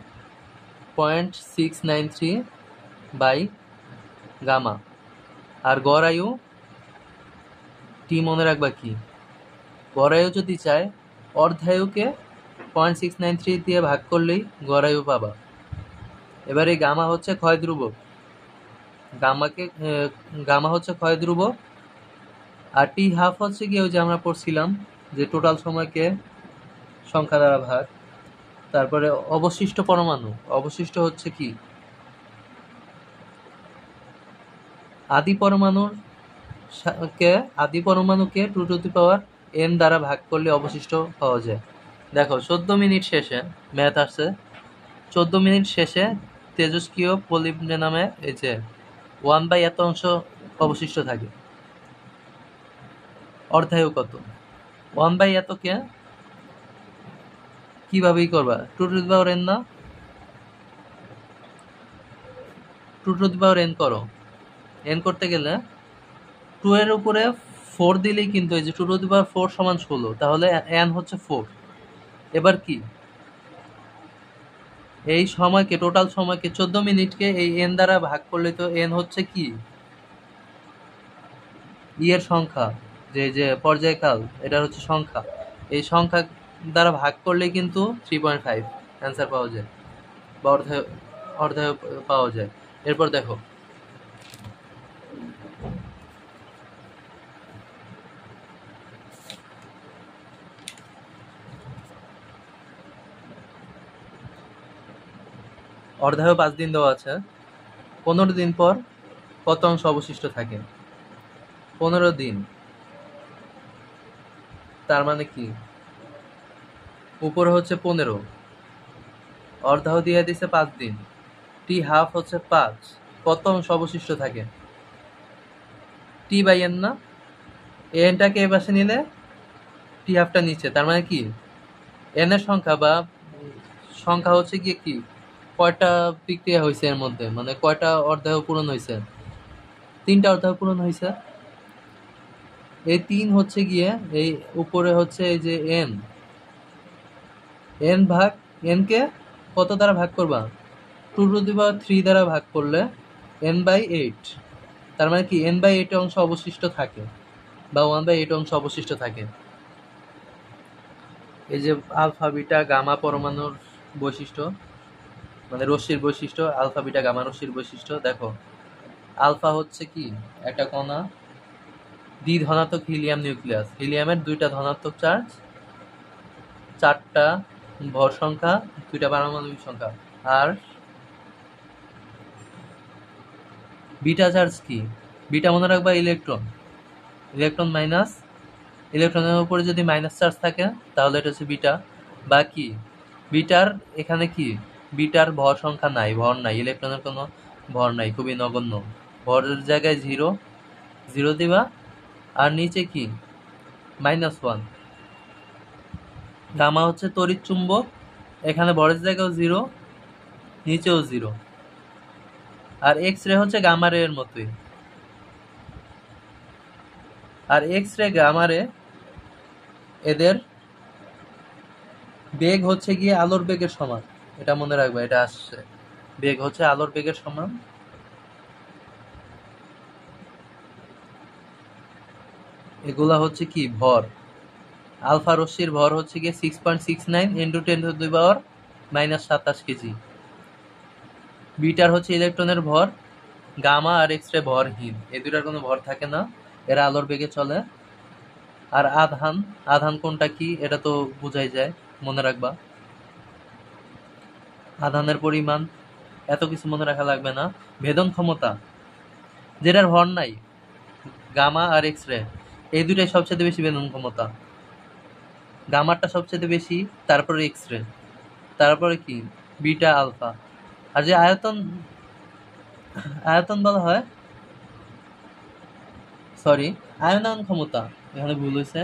0.693 বাই গামা। আর গড় আয়ু টি মনে রাখবা কি, গড় আয়ু যদি চায় অর্ধায়ুকে 0.693 দিয়ে ভাগ করলেই গড় আয়ু পাবা। এবার এই গামা হচ্ছে ক্ষয় ধ্রুবক, গামা হচ্ছে ক্ষয় ধ্রুবক। আর টি হাফ হচ্ছে কি ওই যে আমরা পড়ছিলাম যে টোটাল সময়কে সংখ্যা দ্বারা ভাগ। তারপরে অবশিষ্ট পরমাণু, অবশিষ্ট হচ্ছে কি আদি পরমাণুকে 2⁻n দ্বারা ভাগ করলে অবশিষ্ট পাওয়া যায়। দেখো 14 মিনিট শেষে ম্যাথ আসছে, 14 মিনিট শেষে তেজস্ক্রিয় পলিবডেনামে এই যে 1/, এত অংশ অবশিষ্ট থাকে। অর্ধায়ু কত? 1/, এতকে কিভাবেই করবা, 2⁻n না, 2⁻n করো। n করতে গেলে 2 এর উপরে 4 দিলেই কিন্তু এই যে 2⁴ সমান 16, তাহলে n হচ্ছে 4। এবার কি এই সময়কে, টোটাল সময়কে 14 মিনিটকে এই n দ্বারা ভাগ করলে তো n হচ্ছে কি এর সংখ্যা, যে পর্যায়কাল, এটা হচ্ছে সংখ্যা। এই সংখ্যা দ্বারা ভাগ করলে কিন্তু 3.5 অ্যান্সার পাওয়া যায়, বা অর্ধায়ু পাওয়া যায়। এরপর দেখো অর্ধায়ু 5 দিন দেওয়া আছে। 15 দিন পর কত অংশ অবশিষ্ট থাকে? 15 দিন, তার মানে কি উপরে হচ্ছে 15, অর্ধায়ু দিয়ে দিছে 5 দিন, টি হাফ হচ্ছে 5, কত অংশ অবশিষ্ট থাকে? t/n না, এনটাকে এ পাশে নিলে টি হাফটা নিচে, তার মানে কি এন এর সংখ্যা বা সংখ্যা হচ্ছে গিয়ে কি কয়টা বিক্রিয়া হয়েছে এর মধ্যে, মানে কয়টা অর্ধায়ু পূরণ হয়েছে? 3টা অর্ধায়ু পূরণ হয়েছে। এই 3 হচ্ছে গিয়ে এই উপরে হচ্ছে এই যে n ভাগ n কে কত দ্বারা ভাগ করবা? 2⁻³ দ্বারা ভাগ করলে n/8, তার মানে কি n/8 অংশ অবশিষ্ট থাকে, বা 1/8 অংশ অবশিষ্ট থাকে। এই যে আলফা বিটা গামা পরমাণুর বৈশিষ্ট্য, মানে রশ্মির বৈশিষ্ট্য, আলফা বিটা গামা রশ্মির বৈশিষ্ট্য। দেখো আলফা হচ্ছে কি একটা কণা, দ্বিধনাত্মক হিলিয়াম নিউক্লিয়াস, হিলিয়ামের 2টা ধনাত্মক চার্জ, 4টা ভর সংখ্যা, 2টা পারমাণবিক সংখ্যা। আর বিটা চার্জ কি? বিটা মনে রাখবা ইলেকট্রন, ইলেকট্রন ইলেকট্রনের উপরে যদি মাইনাস চার্জ থাকে তাহলে এটা হচ্ছে বিটা। বা কি বিটার এখানে কি, বিটার ভর সংখ্যা নাই, ভর নাই, ইলেকট্রনের কোনো ভর নাই, খুবই নগণ্য। ভরের জায়গায় 0 0 দিবা, আর নিচে কি -1। গামা হচ্ছে তড়িৎ চুম্বক, এখানে ভরের জায়গাও 0, নিচেও 0। আর এক্স রে হচ্ছে গামা রে এর মতোই। আর এক্স রে গামা রে এদের বেগ হচ্ছে গিয়ে আলোর বেগের সমান, এটা মনে রাখবা, এটা আসছে, বেগ হচ্ছে আলোর বেগের সমান। এগুলা হচ্ছে কি ভর। আলফা রশ্মির ভর হচ্ছে গিয়ে 6.69 × 10⁻⁻² কেজি। বিটার হচ্ছে ইলেকট্রনের ভর, গামা আর এক্স রে ভরহীন, এ দুটার কোনো ভর থাকে না, এরা আলোর বেগে চলে। আর আধান, আধান কোনটা কি এটা তো বোঝাই যায়, মনে রাখবা। আধানের পরিমাণ এত কিছু মনে রাখা লাগবে না। ভেদন ক্ষমতা, যেটার ভর নাই, গামা আর এক্স রে, এই দুটাই সবচেয়ে বেশি ভেদন ক্ষমতা। গামারটা সবচেয়ে বেশি, তারপরে এক্স রে, তারপরে কি বিটা আলফা। আর যে আয়তন, আয়তন বলা হয়, সরি, আয়নায়ন ক্ষমতা, এখানে ভুল হয়েছে।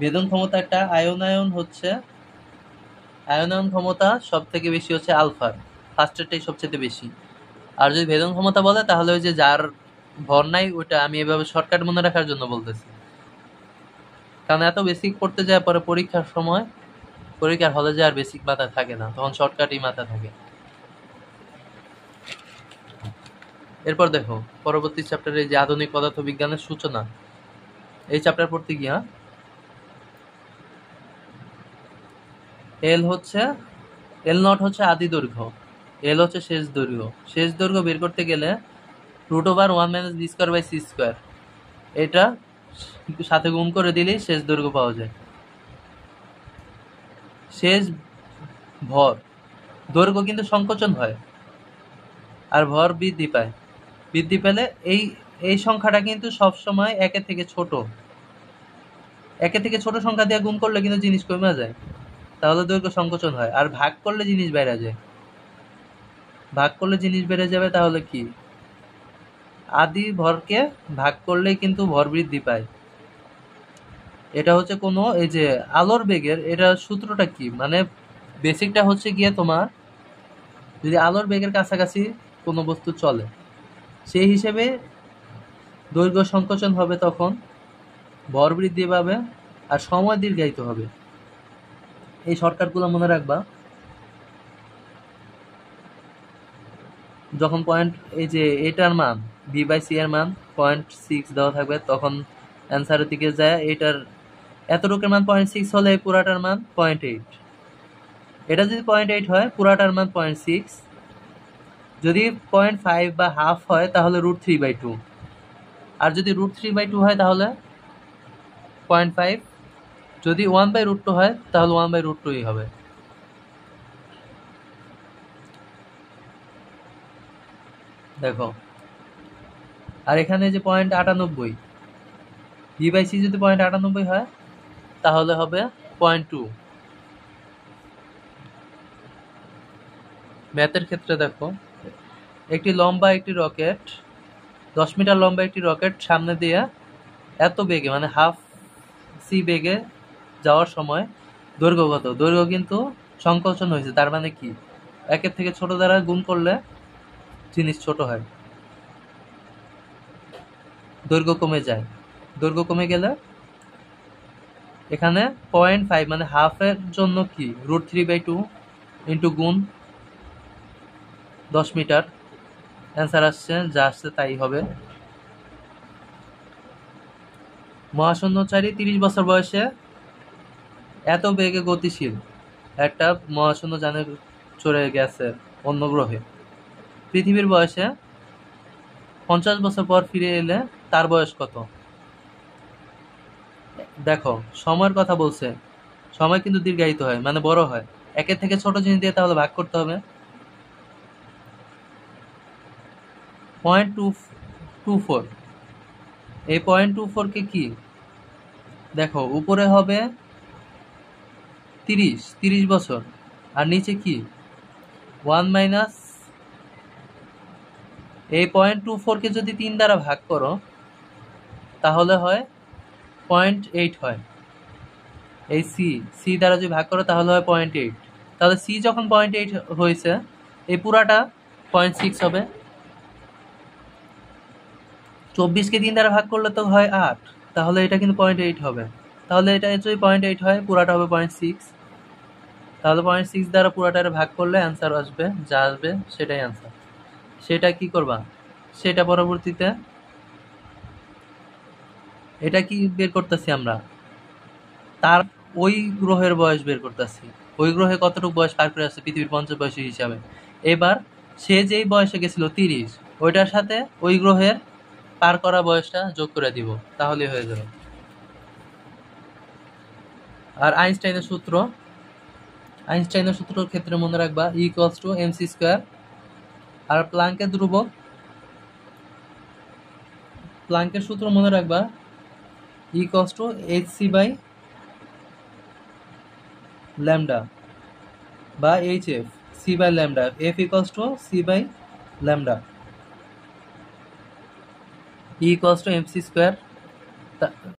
ভেদন ক্ষমতা একটা, আয়নায়ন হচ্ছে, আয়নায়ন ক্ষমতা সব থেকে বেশি হচ্ছে আলফার, ফার্স্টেরটাই সবচেয়ে বেশি। আর যদি ভেদন ক্ষমতা বলে তাহলে ওই যে যার ভর নাই, ওটা আমি এভাবে শর্টকাট মনে রাখার জন্য বলতেছি, কারণ এত বেসিক পড়তে যায় পরে পরীক্ষার সময়, পরীক্ষার হলে যে আর বেসিক মাথা থাকে না, তখন শর্টকাটই মাথা থাকে। এরপর দেখো পরবর্তী চ্যাপ্টারে যে আধুনিক পদার্থবিজ্ঞানের সূচনা, এই চ্যাপ্টার পড়তে গিয়া এল হচ্ছে, এল নট হচ্ছে আদি দৈর্ঘ্য, এল হচ্ছে শেষ দৈর্ঘ্য। শেষ দৈর্ঘ্য বের করতে গেলে √1 - b²/c², এটা সাথে গুণ করে দিলেই শেষ দৈর্ঘ্য পাওয়া যায়। শেষ ভর, দৈর্ঘ্য কিন্তু সংকোচন হয় আর ভর বৃদ্ধি পায়। বৃদ্ধি পেলে এই এই সংখ্যাটা কিন্তু সবসময় একের থেকে ছোট, একের থেকে ছোট সংখ্যা দিয়ে গুণ করলে কিন্তু জিনিস কমে যায়, তাহলে দৈর্ঘ্য সংকোচন হয়। আর ভাগ করলে জিনিস বেড়ে যায়, ভাগ করলে জিনিস বেড়ে যাবে, তাহলে কি আদি ভরকে ভাগ করলেই কিন্তু ভর বৃদ্ধি পায়। এটা হচ্ছে কোনো, এই যে আলোর বেগের, এটা সূত্রটা কি, মানে বেসিকটা হচ্ছে গিয়ে তোমার, যদি আলোর বেগের কাছাকাছি কোনো বস্তু চলে, সেই হিসেবে দৈর্ঘ্য সংকোচন হবে, তখন ভর বৃদ্ধি পাবে আর সময় দীর্ঘায়িত হবে। এই শর্টকাটগুলো মনে রাখবা। যখন পয়েন্ট, এই যে এটার মান b/c এর মান 0.6 দেওয়া থাকবে, তখন অ্যান্সারের দিকে যায় এটার এতটুকুর মান 0.6 হলে এই পুরাটার মান 0.8। এটা যদি 0.8 হয়, পুরাটার মান 0.6। যদি 0.5 বা হাফ হয় তাহলে √3/2, আর যদি √3/2 হয় তাহলে 0.5, যদি 1/√2 হয় তাহলে 1/√2ই হবে। দেখো, আর এখানে যে 0.98, b/c যদি 0.98 হয় তাহলে হবে 0.2। ম্যাথের ক্ষেত্রে দেখো, একটি লম্বা একটি রকেট, 10 মিটার লম্বা একটি রকেট সামনে দিয়ে এত বেগে, মানে হাফ সি বেগে যাওয়ার সময় দৈর্ঘ্য কত? দৈর্ঘ্য কিন্তু সংকোচন হয়েছে, তার মানে কি একের থেকে ছোট দ্বারা গুণ করলে জিনিস ছোট হয়, দৈর্ঘ্য কমে যায়। দৈর্ঘ্য কমে গেলে এখানে 0.5 মানে হাফের জন্য কি √3/2 ইন্টু গুণ 10 মিটার, অ্যান্সার আসছে, যা আসছে তাই হবে। মহাশূন্যচারী 30 বছর বয়সে এত বেগে গতিশীল একটা মহাশূন্য যানে চড়ে গেছে অন্য গ্রহে। পৃথিবীর বয়সে 50 বছর পর ফিরে এলে তার বয়স কত? দেখো, সময়ের কথা বলছে, সময় কিন্তু দীর্ঘায়িত হয়, মানে বড় হয়। একের থেকে ছোট জিনিস দিয়ে তাহলে ভাগ করতে হবে। 0.24, এই 0.24 কে কি, দেখো উপরে হবে 30 বছর, আর নিচে কি 1 মাইনাস এই 0.24 কে যদি 3 দ্বারা ভাগ করো তাহলে হয় 0.8 হয়। এই সি দ্বারা যদি ভাগ করো তাহলে হয় 0.8। তাহলে সি যখন 0.8 হয়েছে এই পুরাটা 0.6 হবে। 24কে 3 দ্বারা ভাগ করলে তো হয় 8, তাহলে এটা কিন্তু 0.8 হবে। তাহলে এটা যদি 0.8 হয় পুরাটা হবে 0.6। তাহলে 0.6 দ্বারা পুরাটা ভাগ করলে অ্যান্সার আসবে, যা আসবে সেটাই অ্যান্সার। সেটা কি করবা, সেটা পরবর্তীতে এটা কি বের করতেছি আমরা, তার ওই গ্রহের বয়স বের করতেছি, ওই গ্রহে কতটুকু বয়স পার করে আছে পৃথিবীর পঞ্চবয়সী হিসাবে। এবার সে যেই বয়সে গেছিল 30, ওইটার সাথে ওই গ্রহের পার করা বয়সটা যোগ করে দিব, তাহলে হয়ে যাবে। আর আইনস্টাইনের সূত্রের ক্ষেত্রে মনে রাখবা E=mc²। আর প্লাঙ্কের সূত্র মনে রাখবা E=hc/λ বা hf, c/λ, f=c/λ, E=mc²।